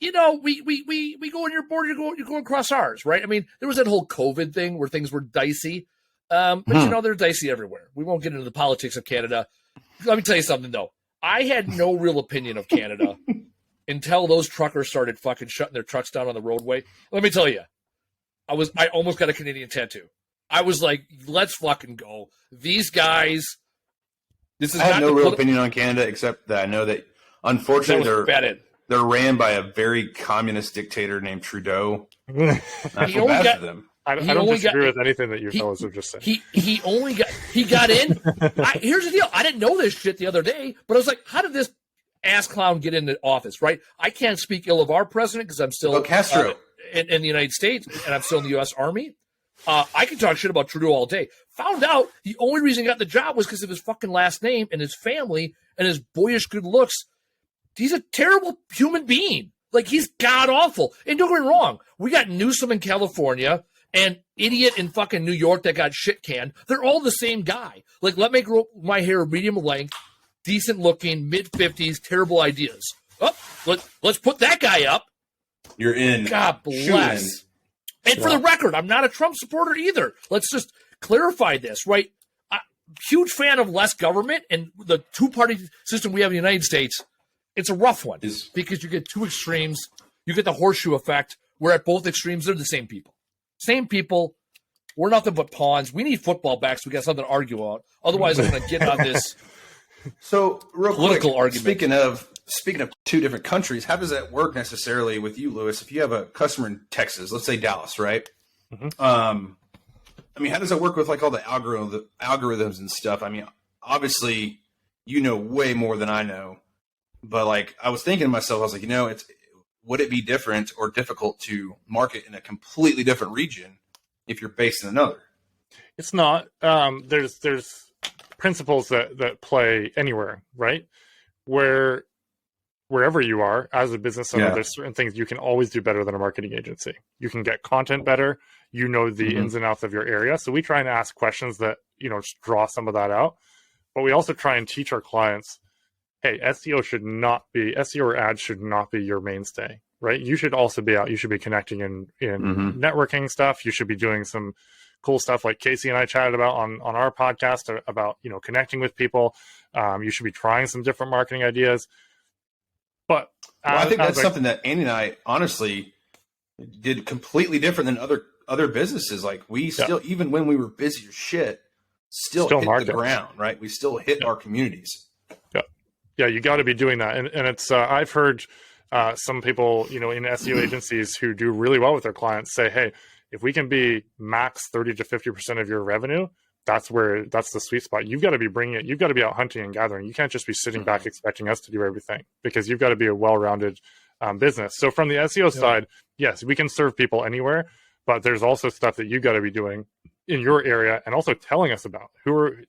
go on your border, you're going across ours, right? I mean, there was that whole COVID thing where things were dicey. But they're dicey everywhere. We won't get into the politics of Canada. Let me tell you something though. I had no real opinion of Canada until those truckers started fucking shutting their trucks down on the roadway. Let me tell you, I almost got a Canadian tattoo. I was like, let's fucking go. These guys. This is. I have no real opinion on Canada except that I know that unfortunately they're ran by a very communist dictator named Trudeau. I feel bad for them. I don't disagree with anything that you fellows have just said. He got in. Here's the deal. I didn't know this shit the other day, but I was like, how did this ass clown get into office, right? I can't speak ill of our president because I'm still Castro in the United States and I'm still in the U.S. Army. I can talk shit about Trudeau all day. Found out the only reason he got the job was because of his fucking last name and his family and his boyish good looks. He's a terrible human being. Like, he's god-awful. And don't get me wrong. We got Newsom in California and idiot in fucking New York that got shit canned. They're all the same guy. Like, let me grow my hair medium length, decent looking, mid-50s, terrible ideas. Oh, let's put that guy up. You're in. God bless. And for the record, I'm not a Trump supporter either. Let's just clarify this, right? Huge fan of less government and the two-party system we have in the United States. It's a rough one because you get two extremes. You get the horseshoe effect where at both extremes, they're the same people. Same people. We're nothing but pawns. We need football backs. We got something to argue about. Otherwise, I'm going to get on this real political quick, argument. Speaking of two different countries, how does that work necessarily with you, Lewis? If you have a customer in Texas, let's say Dallas, right? Mm-hmm. I mean, how does that work with like all the algorithms and stuff? I mean, obviously, you know way more than I know. But like, I was thinking to myself, I was like, would it be different or difficult to market in a completely different region if you're based in another? It's not. There's principles that play anywhere, right? Wherever you are as a business owner, there's certain things you can always do better than a marketing agency. You can get content better. You know the ins and outs of your area. So we try and ask questions that, just draw some of that out. But we also try and teach our clients, hey, SEO or ads should not be your mainstay, right? You should also be out. You should be connecting in networking stuff. You should be doing some cool stuff like Casey and I chatted about on our podcast about, connecting with people. You should be trying some different marketing ideas. But I think that's something that Andy and I honestly did completely different than other businesses. Like we still, even when we were busy as shit, still hit the ground, right? We still hit our communities. Yeah, you got to be doing that. And it's, I've heard some people, in SEO agencies who do really well with their clients say, hey, if we can be max 30 to 50% of your revenue, that's the sweet spot. You've got to be bringing it. You've got to be out hunting and gathering. You can't just be sitting back expecting us to do everything because you've got to be a well-rounded business. So from the SEO side, yes, we can serve people anywhere, but there's also stuff that you got to be doing in your area and also telling us about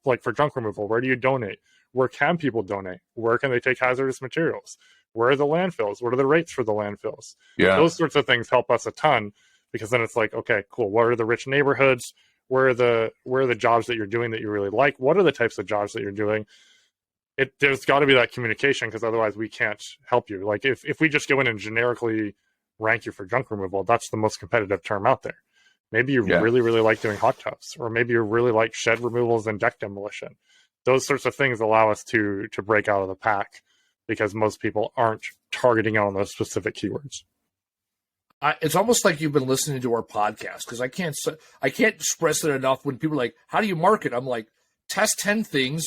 like for junk removal, where do you donate? Where can people donate? Where can they take hazardous materials? Where are the landfills? What are the rates for the landfills? Yeah. Those sorts of things help us a ton because then it's like, okay, cool. What are the rich neighborhoods? Where are the jobs that you're doing that you really like? What are the types of jobs that you're doing? There's got to be that communication because otherwise we can't help you. Like if we just go in and generically rank you for junk removal, that's the most competitive term out there. Maybe you really, really like doing hot tubs, or maybe you really like shed removals and deck demolition. Those sorts of things allow us to break out of the pack because most people aren't targeting on those specific keywords. it's almost like you've been listening to our podcast, because I can't express it enough when people are like, how do you market? I'm like, test 10 things,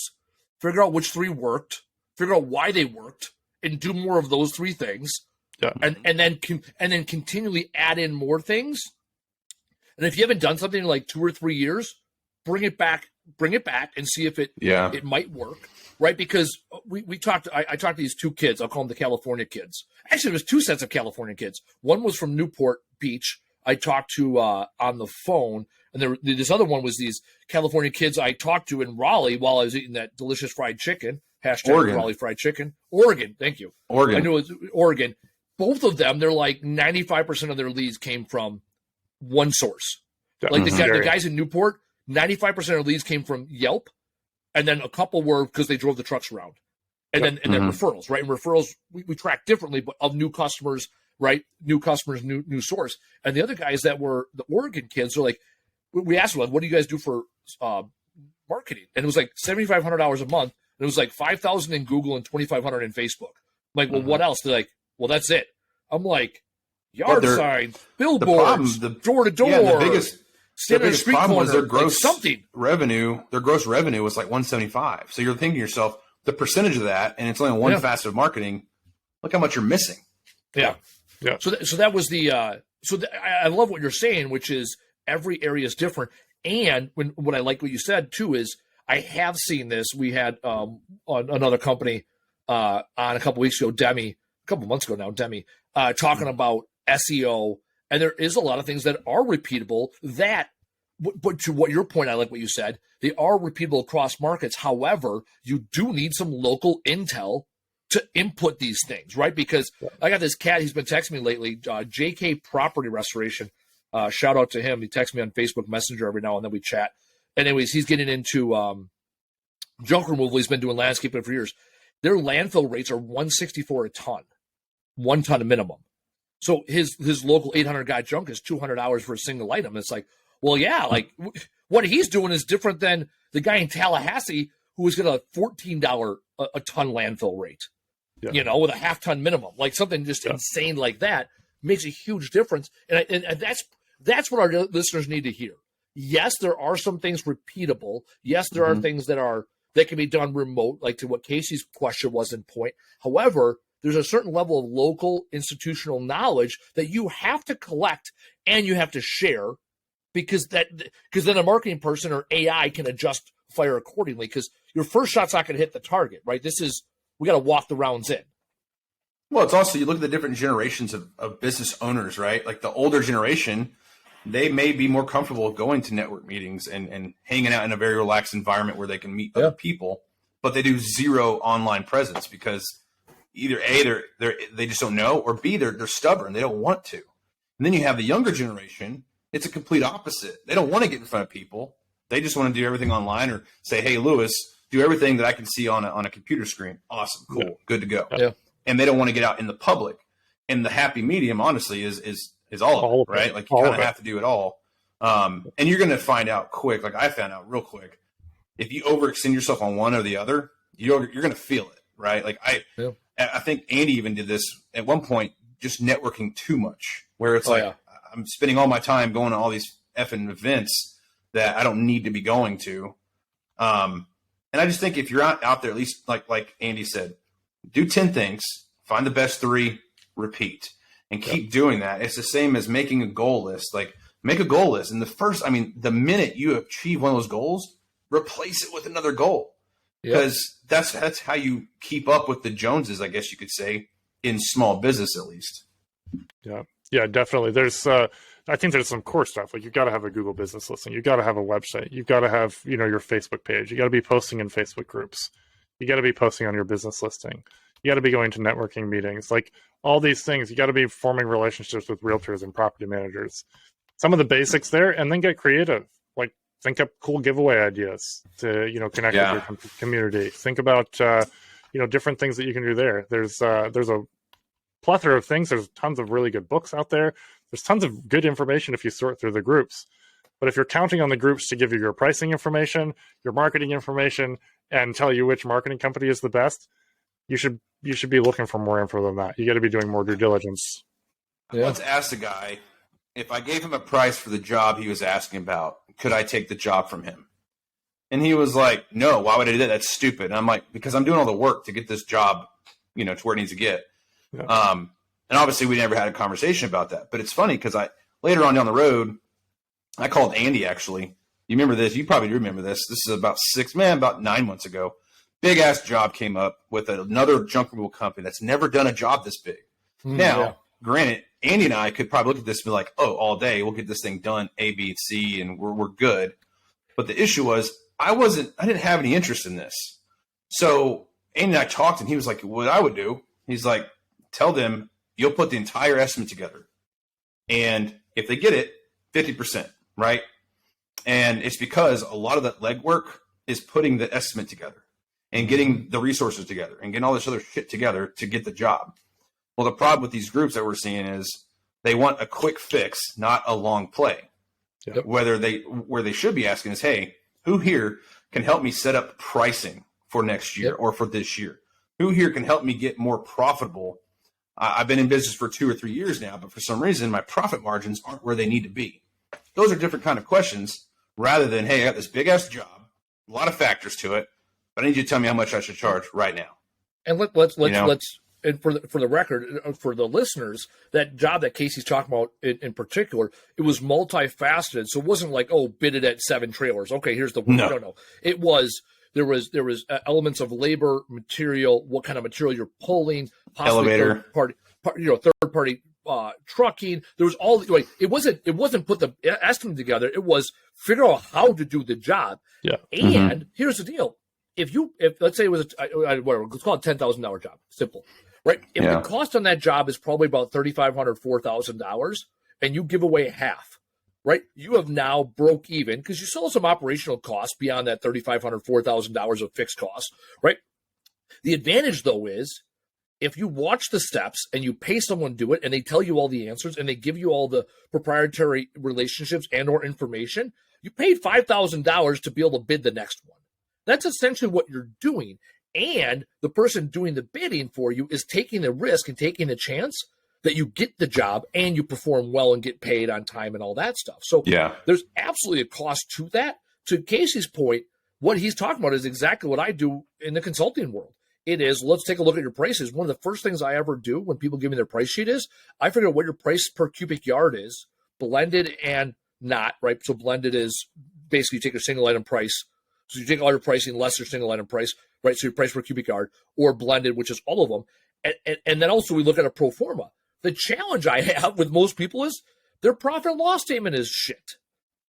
figure out which 3 worked, figure out why they worked, and do more of those 3 things. Yeah. And then continually add in more things. And if you haven't done something in like 2 or 3 years, bring it back and see if it might work. Right. Because I talked to these 2 kids. I'll call them the California kids. Actually, there was 2 sets of California kids. One was from Newport Beach. I talked to on the phone. And this other one was these California kids I talked to in Raleigh while I was eating that delicious fried chicken. # Oregon. Raleigh fried chicken. Oregon. Thank you. Oregon. I knew it was Oregon. Both of them, they're like 95% of their leads came from one source. Yeah. Like the guys in Newport, 95% of leads came from Yelp. And then a couple were because they drove the trucks around. And then referrals, right? And referrals we track differently, but of new customers, right? New customers, new source. And the other guys that were the Oregon kids are like, we asked them, what do you guys do for marketing? And it was like $7,500 a month. And it was like $5,000 in Google and $2,500 in Facebook. I'm like, well, what else? They're like, well, that's it. I'm like, yard signs, billboards, door to door. The biggest street problem was corner, their gross like something. revenue. Their gross revenue was like 175. So you're thinking to yourself, the percentage of that, and it's only on one facet of marketing. Look how much you're missing. Yeah. So that was the. I love what you're saying, which is every area is different. And what I like what you said too is I have seen this. We had on another company on a couple weeks ago, a couple months ago now, talking about SEO. And there is a lot of things that are repeatable but to what your point, I like what you said, they are repeatable across markets. However, you do need some local intel to input these things, right? Because I got this cat, he's been texting me lately, JK Property Restoration. Shout out to him. He texts me on Facebook Messenger every now and then we chat. And anyways, he's getting into junk removal. He's been doing landscaping for years. Their landfill rates are $164 a ton, 1 ton minimum. So his local 800 guy junk is $200 for a single item. It's like, well, yeah, like what he's doing is different than the guy in Tallahassee who was going to $14 a ton landfill rate, with a half ton minimum, like something just insane like that makes a huge difference. And that's what our listeners need to hear. Yes, there are some things repeatable. Yes, there are things that can be done remote, like to what Casey's question was in point. However, there's a certain level of local institutional knowledge that you have to collect and you have to share because then a marketing person or AI can adjust fire accordingly because your first shot's not going to hit the target, right? We got to walk the rounds in. Well, it's also, you look at the different generations of business owners, right? Like the older generation, they may be more comfortable going to network meetings and hanging out in a very relaxed environment where they can meet other people, but they do zero online presence because either A, they just don't know, or B, they're stubborn. They don't want to. And then you have the younger generation. It's a complete opposite. They don't want to get in front of people. They just want to do everything online or say, hey, Lewis, do everything that I can see on a computer screen. Awesome. Cool. Good to go. Yeah. And they don't want to get out in the public. And the happy medium, honestly, is all of it, right? Like you kind of have to do it all. And you're going to find out quick, like I found out real quick, if you overextend yourself on one or the other, you're going to feel it, right? Like I think Andy even did this at one point, just networking too much, where it's I'm spending all my time going to all these effing events that I don't need to be going to. And I just think if you're out there, at least like Andy said, do 10 things, find the best 3, repeat, and keep doing that. It's the same as making a goal list. Like make a goal list. And the minute you achieve one of those goals, replace it with another goal. Because that's how you keep up with the Joneses, I guess you could say, in small business at least. Yeah, definitely. There's I think there's some core stuff. Like you've got to have a Google business listing. You've got to have a website. You've got to have, your Facebook page. You got to be posting in Facebook groups. You got to be posting on your business listing. You got to be going to networking meetings. Like all these things, you got to be forming relationships with realtors and property managers. Some of the basics there, and then get creative. Like think up cool giveaway ideas to, connect with your community. Think about, different things that you can do there. There's a plethora of things. There's tons of really good books out there. There's tons of good information if you sort through the groups. But if you're counting on the groups to give you your pricing information, your marketing information, and tell you which marketing company is the best, you should be looking for more info than that. You got to be doing more due diligence. I once asked a guy if I gave him a price for the job he was asking about, could I take the job from him? And he was like, no, why would I do that? That's stupid. And I'm like, because I'm doing all the work to get this job, to where it needs to get. Yeah. And obviously we never had a conversation about that. But it's funny because later on down the road, I called Andy, actually. You remember this? You probably remember this. This is about 9 months ago. Big ass job came up with another junk removal company that's never done a job this big. Granted, Andy and I could probably look at this and be like, oh, all day, we'll get this thing done, A, B, C, and we're good. But the issue was I didn't have any interest in this. So Andy and I talked, and he was like, what I would do, he's like, tell them you'll put the entire estimate together. And if they get it, 50%, right? And it's because a lot of that legwork is putting the estimate together and getting the resources together and getting all this other shit together to get the job. Well, the problem with these groups that we're seeing is they want a quick fix, not a long play. Yep. Where they should be asking is, hey, who here can help me set up pricing for next year or for this year? Who here can help me get more profitable? I've been in business for 2 or 3 years now, but for some reason, my profit margins aren't where they need to be. Those are different kind of questions rather than, hey, I got this big ass job, a lot of factors to it, but I need you to tell me how much I should charge right now. And let's and for the record, for the listeners, that job that Casey's talking about in particular, it was multifaceted. So it wasn't like, oh, bid it at 7 trailers. Okay, here's the no. It was there was elements of labor, material, what kind of material you're pulling, possibly elevator, third party trucking. There was all it wasn't put the estimate together. It was figure out how to do the job. Yeah. And here's the deal: if let's say it was whatever, let's call it $10,000 job, simple, right? If the cost on that job is probably about $3,500, $4,000, and you give away half, right? You have now broke even because you still have some operational costs beyond that $3,500, $4,000 of fixed costs, right? The advantage though is, if you watch the steps and you pay someone do it and they tell you all the answers and they give you all the proprietary relationships and or information, you paid $5,000 to be able to bid the next one. That's essentially what you're doing. And the person doing the bidding for you is taking the risk and taking the chance that you get the job and you perform well and get paid on time and all that stuff. So there's absolutely a cost to that. To Casey's point, what he's talking about is exactly what I do in the consulting world. It is, let's take a look at your prices. One of the first things I ever do when people give me their price sheet is I figure out what your price per cubic yard is, blended and not, right? So blended is basically you take your single item price. So you take all your pricing less your single item price, right? So your price per cubic yard, or blended, which is all of them. And then also we look at a pro forma. The challenge I have with most people is their profit and loss statement is shit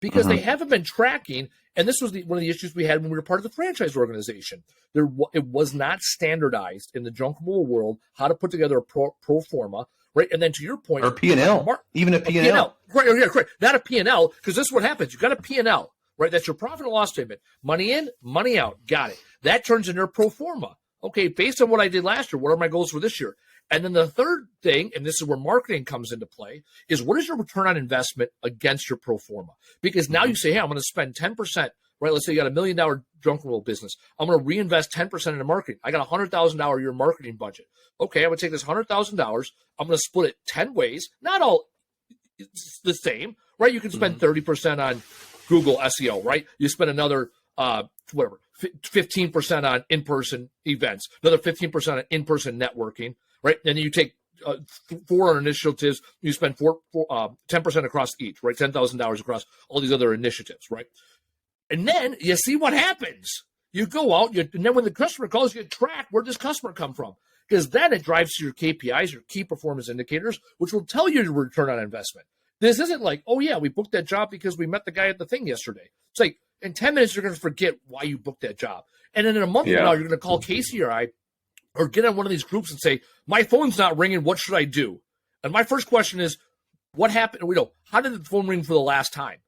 because they haven't been tracking. And this was one of the issues we had when we were part of the franchise organization. It was not standardized in the junk removal world how to put together a pro forma, right? And then to your point, or P&L, even a P&L. Right, yeah, correct. Not a P&L, because this is what happens. You got a P&L, right? That's your profit and loss statement. Money in, money out. Got it. That turns into a pro forma. Okay, based on what I did last year, what are my goals for this year? And then the third thing, and this is where marketing comes into play, is what is your return on investment against your pro forma? Because now you say, hey, I'm going to spend 10%, right? Let's say you got $1 million junk removal business. I'm going to reinvest 10% into marketing. I got a $100,000 year marketing budget. Okay, I'm going to take this $100,000. I'm going to split it 10 ways. Not all the same, right? You can spend 30% on Google SEO, right? You spend another, 15% on in-person events, another 15% on in-person networking, right? And then you take 4 initiatives, you spend 10% across each, right? $10,000 across all these other initiatives, right? And then you see what happens. You go out, and then when the customer calls, you track where this customer come from. Because then it drives to your KPIs, your key performance indicators, which will tell you your return on investment. This isn't like, oh, yeah, we booked that job because we met the guy at the thing yesterday. It's like, in 10 minutes, you're going to forget why you booked that job. And then in a month from now, you're going to call Casey or I, or get on one of these groups and say, my phone's not ringing. What should I do? And my first question is, what happened? How did the phone ring for the last time?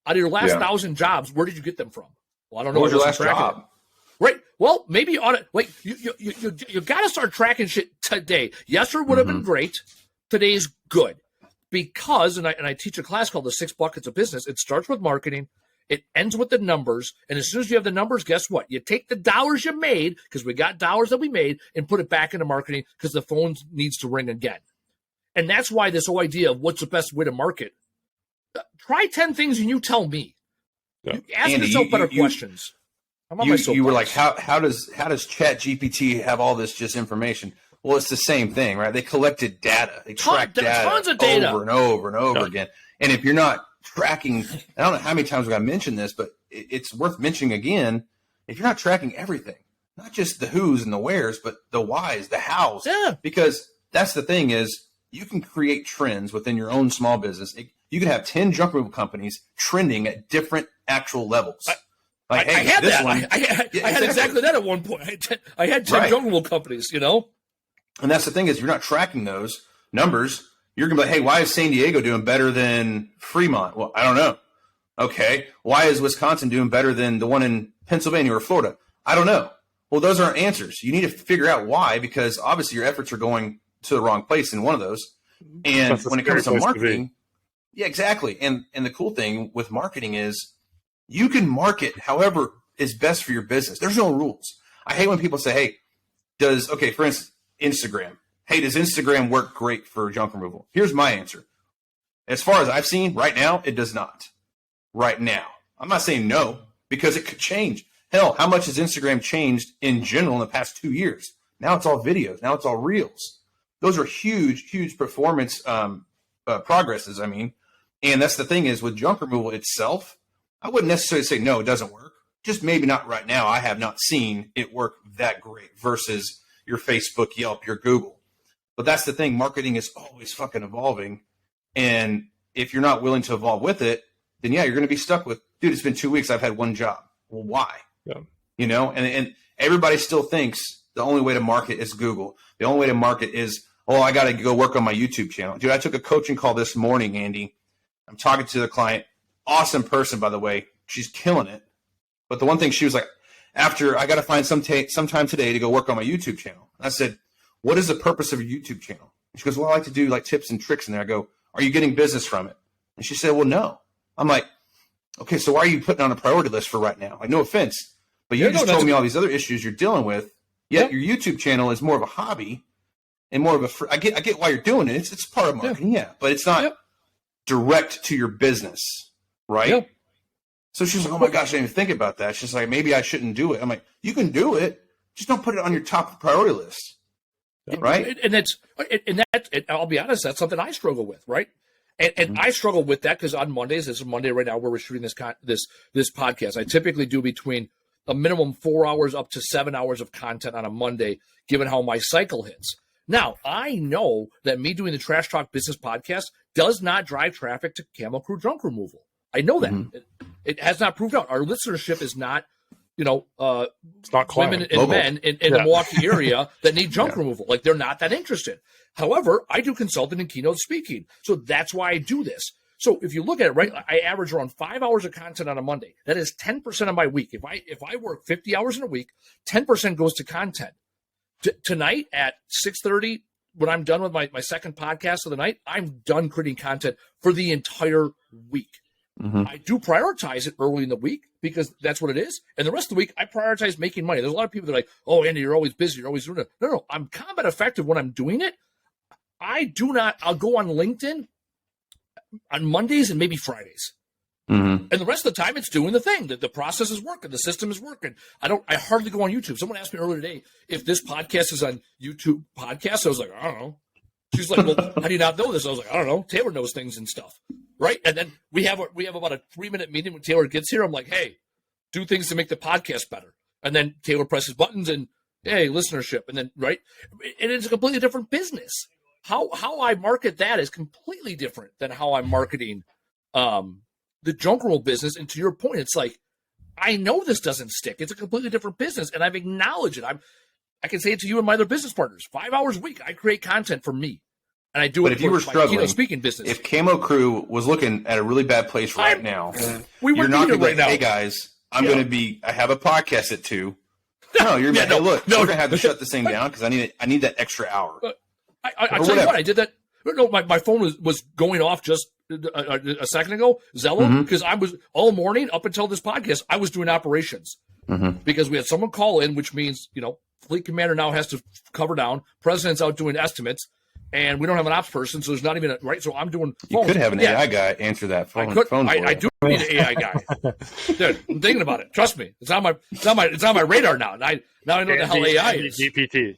Out of your last 1,000 jobs, where did you get them from? Well, I don't know. What was your last job? Right. Well, maybe you ought to, like, you got to start tracking shit today. Yesterday would have been great. Today's good. Because, and I teach a class called the 6 Buckets of Business. It starts with marketing. It ends with the numbers. And as soon as you have the numbers, guess what? You take the dollars you made, because we got dollars that we made, and put it back into marketing because the phone needs to ring again. And that's why this whole idea of what's the best way to market. Try 10 things and you tell me. Yeah. You ask Andy, yourself better questions. I'm on my You were like, soapbox. how does Chat GPT have all this just information? Well, it's the same thing, right? They collected data. They tracked data tons of data. over and over and over again. And if you're not tracking, I don't know how many times I mentioned this, but it's worth mentioning again. If you're not tracking everything, not just the who's and the where's, but the why's, the how's. Yeah. Because that's the thing is you can create trends within your own small business. You can have 10 junk removal companies trending at different actual levels. I had that. I had exactly that at one point. I had 10 junk removal companies, you know? And that's the thing is you're not tracking those numbers. You're going to be like, hey, why is San Diego doing better than Fremont? Well, I don't know. Okay. Why is Wisconsin doing better than the one in Pennsylvania or Florida? I don't know. Well, those aren't answers. You need to figure out why, because obviously your efforts are going to the wrong place in one of those. And when it comes to marketing, yeah, exactly. And the cool thing with marketing is you can market however is best for your business. There's no rules. I hate when people say, hey, for instance, Instagram. Hey, does Instagram work great for junk removal? Here's my answer. As far as I've seen right now, it does not. Right now. I'm not saying no, because it could change. Hell, how much has Instagram changed in general in the past 2 years? Now it's all videos. Now it's all reels. Those are huge performance progresses, I mean. And that's the thing is with junk removal itself, I wouldn't necessarily say, no, it doesn't work. Just maybe not right now. I have not seen it work that great versus your Facebook, Yelp, your Google. But that's the thing. Marketing is always fucking evolving. And if you're not willing to evolve with it, then yeah, you're going to be stuck with, dude, it's been 2 weeks. I've had one job. Well, why? Yeah. You know, and everybody still thinks the only way to market is Google. The only way to market is, oh, I got to go work on my YouTube channel. Dude, I took a coaching call this morning, Andy. I'm talking to the client. Awesome person, by the way. She's killing it. But the one thing she was like, after I got to find some time today to go work on my YouTube channel. I said, what is the purpose of your YouTube channel? And she goes, well, I like to do like tips and tricks in there. I go, are you getting business from it? And she said, well, no. I'm like, okay, so why are you putting on a priority list for right now? Like, no offense, but you just told me all these other issues you're dealing with. Yet your YouTube channel is more of a hobby and more of a. I get why you're doing it. It's part of marketing, but it's not direct to your business, right? Yep. So she's like, oh my gosh, I didn't even think about that. She's like, maybe I shouldn't do it. I'm like, you can do it, just don't put it on your top priority list, right? And I'll be honest, that's something I struggle with, right? And I struggle with that because on Mondays, this is Monday right now where we're shooting this podcast. I typically do between a minimum 4 hours up to 7 hours of content on a Monday, given how my cycle hits. Now, I know that me doing the Trash Talk Business podcast does not drive traffic to Camel Crew junk removal. I know that. It has not proved out. Our listenership is not, it's not women and men in the Milwaukee area that need junk removal. Like, they're not that interested. However, I do consulting and keynote speaking. So that's why I do this. So if you look at it, right, I average around 5 hours of content on a Monday. That is 10% of my week. If I work 50 hours in a week, 10% goes to content. Tonight at 6:30, when I'm done with my second podcast of the night, I'm done creating content for the entire week. I do prioritize it early in the week because that's what it is. And the rest of the week, I prioritize making money. There's a lot of people that are like, oh, Andy, you're always busy. You're always doing it. No, I'm combat effective when I'm doing it. I'll go on LinkedIn on Mondays and maybe Fridays. And the rest of the time, it's doing the thing. The process is working. The system is working. I hardly go on YouTube. Someone asked me earlier today if this podcast is on YouTube podcast. I was like, I don't know. She's like, well, how do you not know this? I was like, I don't know. Taylor knows things and stuff. Right. And then we have about a 3-minute meeting when Taylor gets here. I'm like, hey, do things to make the podcast better. And then Taylor presses buttons and, hey, listenership. And then, right. And it's a completely different business. How I market that is completely different than how I'm marketing the junk roll business. And to your point, it's like, I know this doesn't stick. It's a completely different business. And I've acknowledged it. I can say it to you and my other business partners. 5 hours a week, I create content for me. And I do it if you were struggling, speaking business. If Camo Crew was looking at a really bad place right now, you're not going to be like, hey guys, I have a podcast at 2. No, you're like, hey, look, we're going to have to shut this thing down because I need that extra hour. I tell you what, I did that. No, my phone was going off just a second ago, Zello, because I was all morning up until this podcast, I was doing operations because we had someone call in, which means, Fleet Commander now has to cover down. President's out doing estimates. and we don't have an ops person, so there's not even right. So I'm doing. You phones. could have an Yeah, AI guy answer that phone. I could. phone for I you. do need an AI guy, dude. I'm thinking about it. Trust me, it's on my radar now. Now I know what the hell AI is. GPT.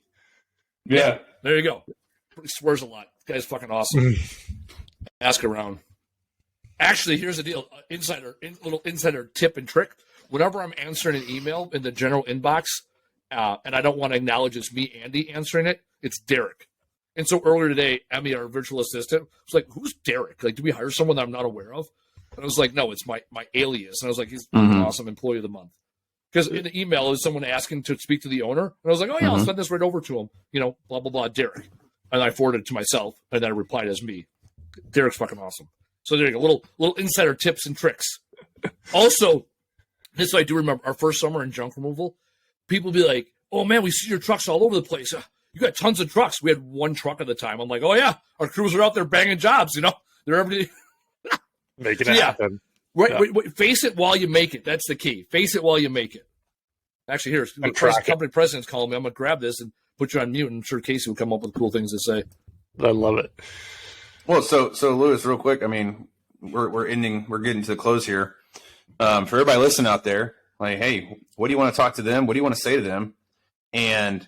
Yeah. There you go. He swears a lot. This guy's fucking awesome. Ask around. Actually, here's the deal. Little insider tip and trick. Whenever I'm answering an email in the general inbox, and I don't want to acknowledge it's me, Andy, answering it, it's Derek. And so earlier today, Emmy, our virtual assistant, was like, "Who's Derek? Like, did we hire someone that I'm not aware of?" And I was like, "No, it's my alias." And I was like, "He's an awesome employee of the month." Because in the email is someone asking to speak to the owner, and I was like, "Oh yeah, I'll send this right over to him." Blah blah blah, Derek. And I forwarded it to myself, and then I replied as me. Derek's fucking awesome. So there you go, little insider tips and tricks. Also, this I do remember our first summer in junk removal. People be like, "Oh man, we see your trucks all over the place. You got tons of trucks." We had one truck at the time. I'm like, "Oh yeah, our crews are out there banging jobs. They're every Making it happen." Right, Yeah. wait, face it while you make it. That's the key. Face it while you make it. Actually, here's the company president's calling me. I'm gonna grab this and put you on mute, and I'm sure Casey will come up with cool things to say. I love it. Well, so Lewis, real quick. I mean, we're getting to the close here. For everybody listening out there, like, hey, what do you want to talk to them? What do you want to say to them? And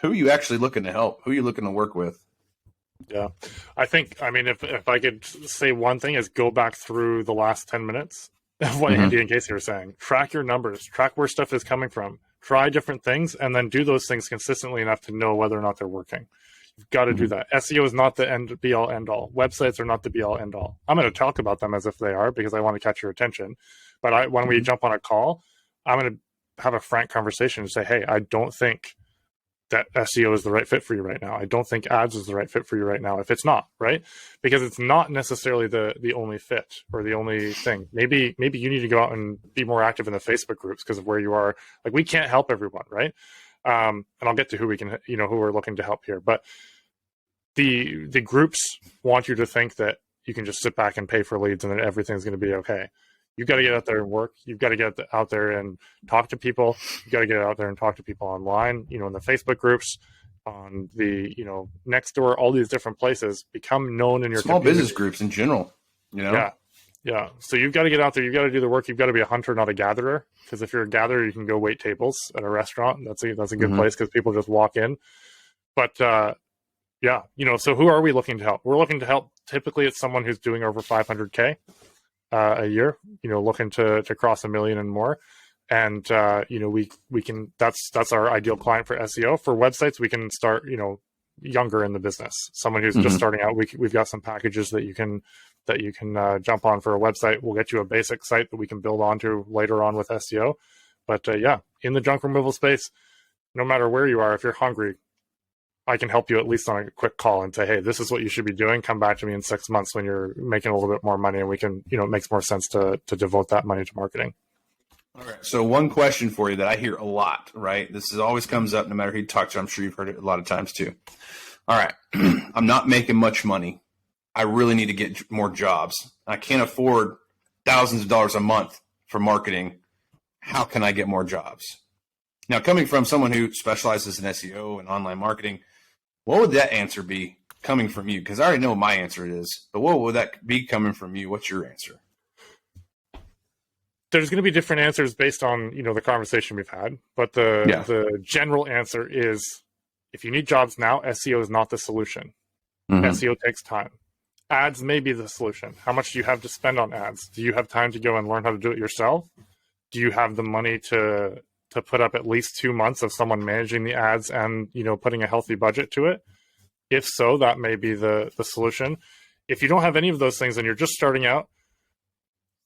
who are you actually looking to help? Who are you looking to work with? Yeah, I mean, if I could say one thing is go back through the last 10 minutes of what Andy and Casey are saying. Track your numbers, track where stuff is coming from, try different things, and then do those things consistently enough to know whether or not they're working. You've got to do that. SEO is not the be all end all. Websites are not the be all end all. I'm going to talk about them as if they are because I want to catch your attention. But when we jump on a call, I'm going to have a frank conversation and say, hey, I don't think that SEO is the right fit for you right now. I don't think ads is the right fit for you right now if it's not, right? Because it's not necessarily the only fit or the only thing. Maybe you need to go out and be more active in the Facebook groups because of where you are. Like, we can't help everyone, right? And I'll get to who we can, who we're looking to help here. But the groups want you to think that you can just sit back and pay for leads and then everything's going to be okay. You've got to get out there and work. You've got to get out there and talk to people. You've got to get out there and talk to people online, in the Facebook groups, on the, Nextdoor, all these different places. Become known in your small community. business groups in general, Yeah. So you've got to get out there. You've got to do the work. You've got to be a hunter, not a gatherer. Because if you're a gatherer, you can go wait tables at a restaurant. That's a good place because people just walk in. But so who are we looking to help? We're looking to help. Typically, it's someone who's doing over 500K a year. Looking to cross 1 million and more. And we can. That's our ideal client for SEO. For websites, we can start younger in the business. Someone who's just starting out. We've got some packages that you can jump on for a website. We'll get you a basic site that we can build onto later on with SEO. But in the junk removal space, no matter where you are, if you're hungry, I can help you at least on a quick call and say, hey, this is what you should be doing. Come back to me in 6 months when you're making a little bit more money, and we can, it makes more sense to devote that money to marketing. All right. So one question for you that I hear a lot, right? This always comes up no matter who you talk to. I'm sure you've heard it a lot of times too. All right. I'm not making much money. I really need to get more jobs. I can't afford thousands of dollars a month for marketing. How can I get more jobs? Now, coming from someone who specializes in SEO and online marketing, what would that answer be coming from you? Because I already know what my answer is, but what would that be coming from you? What's your answer? There's going to be different answers based on, the conversation we've had. But the general answer is, if you need jobs now, SEO is not the solution. SEO takes time. Ads may be the solution. How much do you have to spend on ads? Do you have time to go and learn how to do it yourself? Do you have the money to put up at least 2 months of someone managing the ads and, putting a healthy budget to it? If so, that may be the solution. If you don't have any of those things and you're just starting out,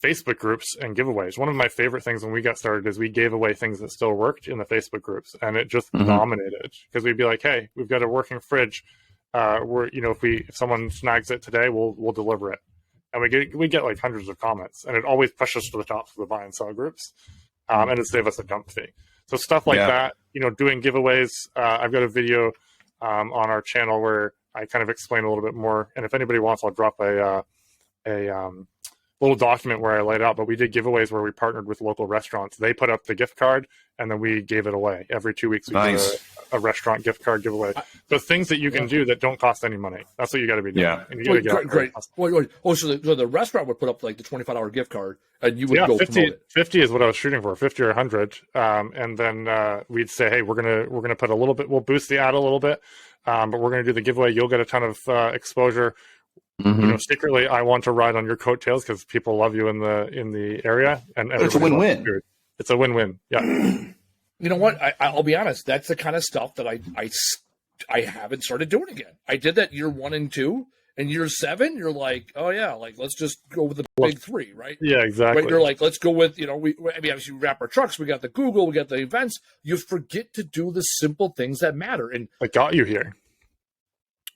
Facebook groups and giveaways. One of my favorite things when we got started is we gave away things that still worked in the Facebook groups, and it just dominated, because we'd be like, hey, we've got a working fridge. If someone snags it today, we'll deliver it. And we get like hundreds of comments, and it always pushes to the top of the buy and sell groups. And it saved us a dump fee. So stuff like that, doing giveaways. I've got a video on our channel where I kind of explain a little bit more. And if anybody wants, I'll drop a little document where I laid out, but we did giveaways where we partnered with local restaurants. They put up the gift card, and then we gave it away. Every 2 weeks, we Nice. do a restaurant gift card giveaway. So things that you can do that don't cost any money. That's what you got to be doing. Yeah. And you got to get out there. Great. Wait. Oh, so the restaurant would put up like the $25 gift card, and you would go 50, promote it. 50 is what I was shooting for, 50 or 100. And then we'd say, hey, we're gonna put a little bit, we'll boost the ad a little bit, but we're gonna do the giveaway. You'll get a ton of exposure. Mm-hmm. You know, secretly, I want to ride on your coattails because people love you in the area, and It's a everybody win-win. loves you. It's a win-win. Yeah. You know what? I'll be honest. That's the kind of stuff that I haven't started doing again. I did that year 1 and 2, and year 7, you're like, oh yeah, like let's just go with the big 3, right? Yeah, exactly. Right? You're like, let's go with, I mean, obviously we wrap our trucks. We got the Google, we got the events. You forget to do the simple things that matter, and I got you here.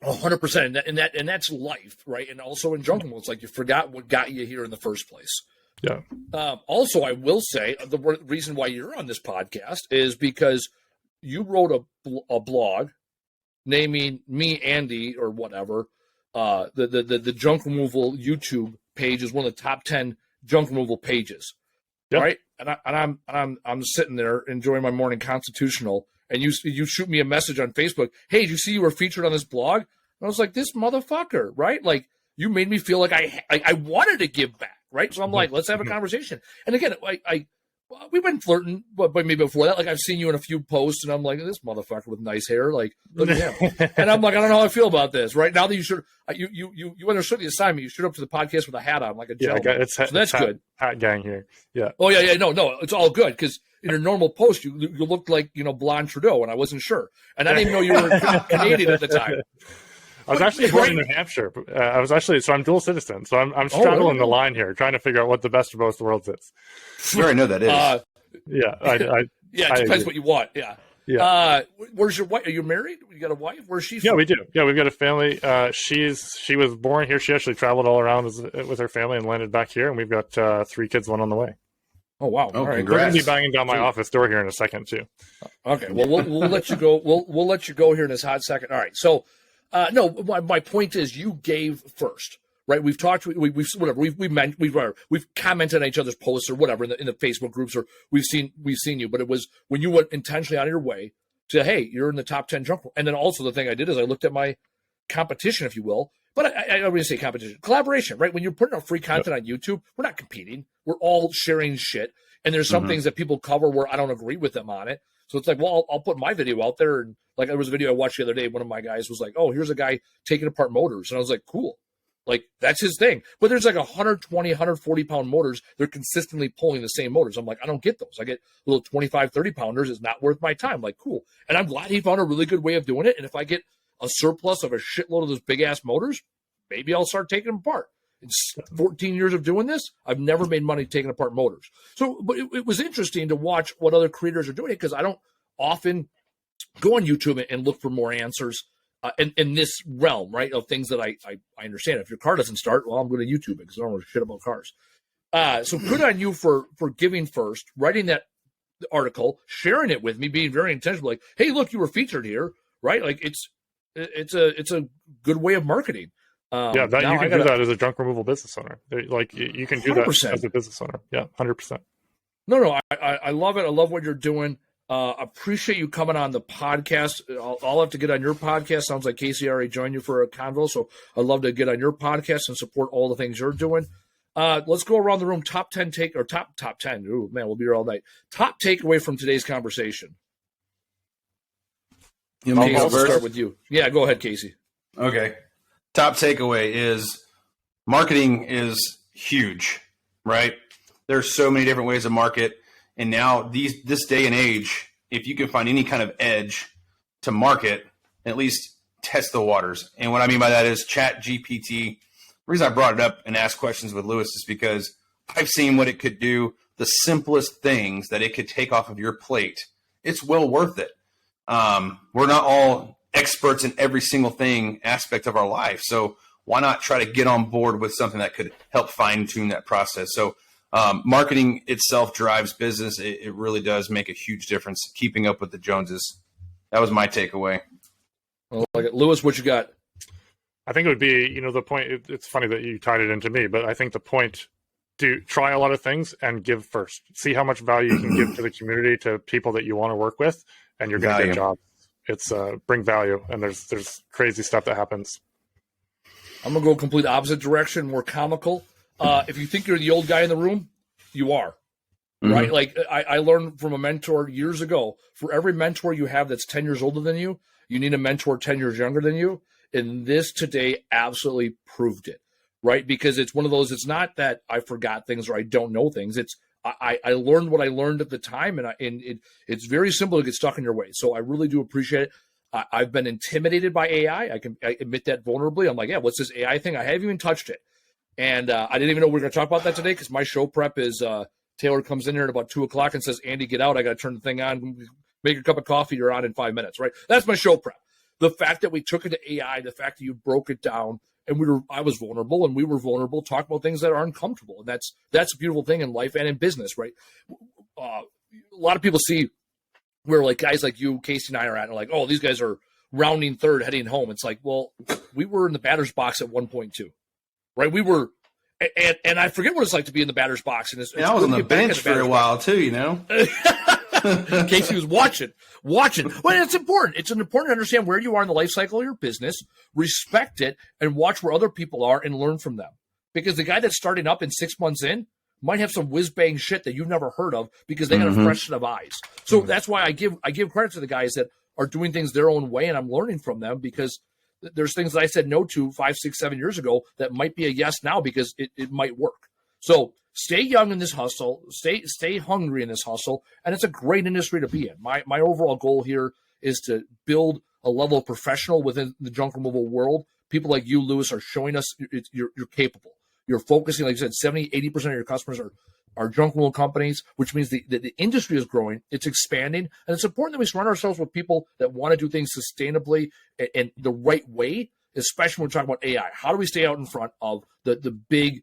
100%. And that's life, right? And also in jungle, it's like you forgot what got you here in the first place. Yeah. Also, I will say the reason why you're on this podcast is because you wrote a blog naming me, Andy, or whatever. The junk removal YouTube page is one of the top 10 junk removal pages, Yep. right? And I'm sitting there enjoying my morning constitutional, and you shoot me a message on Facebook. Hey, did you see you were featured on this blog? And I was like, this motherfucker, right? Like you made me feel like I wanted to give back, right? So I'm like, let's have a conversation. And again, we've been flirting, but maybe before that, like I've seen you in a few posts, and I'm like, this motherfucker with nice hair, like look at him. And I'm like, I don't know how I feel about this. Right now that you understood the assignment, you showed up to the podcast with a hat on, like a gentleman. So that's good. Hat gang here. Yeah. Oh yeah, no, it's all good because in your normal post you looked like blonde Trudeau, and I wasn't sure, and I didn't even know you were Canadian at the time. I was actually born in New Hampshire. So I'm dual citizen. So I'm struggling the line here, trying to figure out what the best of both worlds is. You already know that is. Yeah, yeah, it depends what you want. Yeah. Yeah. Where's your wife? Are you married? You got a wife? Where's she from? Yeah, we do. Yeah, we've got a family. She was born here. She actually traveled all around with her family and landed back here. And we've got 3 kids, 1 on the way. Oh wow! Oh, All right. We're going to be congrats. banging down my office door here in a second too. Okay. Well, we'll let you go. We'll let you go here in this hot second. All right. So, no, my point is you gave first, right? We've talked. We've whatever. We've commented on each other's posts or whatever in the Facebook groups, or we've seen you. But it was when you went intentionally out of your way to, hey, you're in the top 10 junk. And then also the thing I did is I looked at my competition, if you will. But I don't really say competition, collaboration, right? When you're putting out free content on YouTube, we're not competing. We're all sharing shit. And there's some things that people cover where I don't agree with them on it. So it's like, well, I'll put my video out there. And like there was a video I watched the other day. One of my guys was like, oh, here's a guy taking apart motors. And I was like, cool. Like that's his thing. But there's like 120, 140 pound motors. They're consistently pulling the same motors. I'm like, I don't get those. I get little 25, 30 pounders. It's not worth my time. Like, cool. And I'm glad he found a really good way of doing it. And if I get a surplus of a shitload of those big ass motors, maybe I'll start taking them apart. In 14 years of doing this, I've never made money taking apart motors. So, but it was interesting to watch what other creators are doing because I don't often go on YouTube and look for more answers in this realm, right, of things that I understand. If your car doesn't start, well, I'm going to YouTube it because I don't know shit about cars. So good on you for giving first, writing that article, sharing it with me, being very intentional. Like, hey, look, you were featured here, right? Like it's a good way of marketing. Yeah, that you can do that as a junk removal business owner. Like you can do 100%. That as a business owner. Yeah, 100%. No, I love it. I love what you're doing. Appreciate you coming on the podcast. I'll have to get on your podcast. Sounds like Casey already joined you for a convo, so I'd love to get on your podcast and support all the things you're doing. Let's go around the room. Top 10 top 10. Ooh, man, we'll be here all night. Top takeaway from today's conversation. Casey, I'll start with you. Yeah, go ahead, Casey. Okay. Top takeaway is marketing is huge, right? There's so many different ways to market. And now this day and age, if you can find any kind of edge to market, at least test the waters. And what I mean by that is Chat GPT. The reason I brought it up and asked questions with Lewis is because I've seen what it could do, the simplest things that it could take off of your plate. It's well worth it. We're not all experts in every single aspect of our life. So why not try to get on board with something that could help fine tune that process? So marketing itself drives business. It really does make a huge difference keeping up with the Joneses. That was my takeaway. Well, Lewis, what you got? I think it would be, the point. It's funny that you tied it into me, but I think the point try a lot of things and give first. See how much value you can give to the community, to people that you want to work with, and you're going to get a job. It's bring value, and there's crazy stuff that happens. I'm going to go complete opposite direction, more comical. If you think you're the old guy in the room, you are. Right? Like I learned from a mentor years ago, for every mentor you have that's 10 years older than you, you need a mentor 10 years younger than you. And this today absolutely proved it, right? Because it's one of those, it's not that I forgot things or I don't know things. It's I learned what I learned at the time, and it's very simple to get stuck in your way. So I really do appreciate it. I've been intimidated by AI. I admit that vulnerably. I'm like, yeah, what's this AI thing? I haven't even touched it. And I didn't even know we were going to talk about that today, because my show prep is Taylor comes in here at about 2:00 and says, Andy, get out. I got to turn the thing on. Make a cup of coffee. You're on in 5 minutes, right? That's my show prep. The fact that we took it to AI, the fact that you broke it down, and I was vulnerable, and we were vulnerable, talk about things that are uncomfortable. And that's a beautiful thing in life and in business, right? A lot of people see where like guys like you, Casey, and I are at, and like, oh, these guys are rounding third, heading home. It's like, well, we were in the batter's box at 1.2, right? We were, and I forget what it's like to be in the batter's box. And I was on the bench for a while too, you know. Casey was watching. Well, it's important. It's important to understand where you are in the life cycle of your business, respect it, and watch where other people are and learn from them. Because the guy that's starting up in 6 months in might have some whiz-bang shit that you've never heard of, because they got a fresh set of eyes. So that's why I give credit to the guys that are doing things their own way, and I'm learning from them, because there's things that I said no to 5, 6, 7 years ago that might be a yes now, because it might work. So stay young in this hustle, stay hungry in this hustle, and it's a great industry to be in. My overall goal here is to build a level of professional within the junk removal world. People like you, Lewis, are showing us you're capable. You're focusing, like you said, 70, 80% of your customers are junk removal companies, which means the industry is growing, it's expanding, and it's important that we surround ourselves with people that want to do things sustainably and the right way, especially when we're talking about AI. How do we stay out in front of the big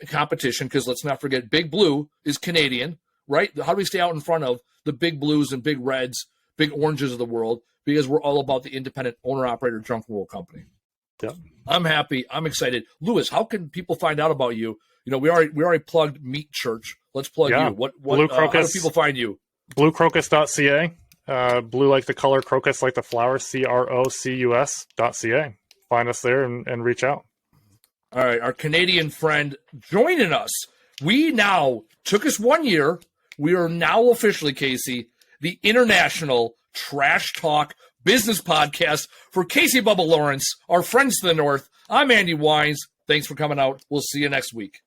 competition? Because let's not forget, Big Blue is Canadian, right? How do we stay out in front of the big blues and big reds, big oranges of the world? Because we're all about the independent owner-operator junk removal company. Yeah. I'm happy. I'm excited. Lewis, how can people find out about you? You know, we already plugged Meat Church. Let's plug you. What Blue how Crocus, do people find you? Bluecrocus.ca. Blue like the color, crocus like the flower, CROCUS.ca. Find us there and reach out. All right, our Canadian friend joining us. We now took us 1 year. We are now officially, Casey, the international trash talk business podcast for Casey Bubba Lawrence, our friends to the north. I'm Andy Weins. Thanks for coming out. We'll see you next week.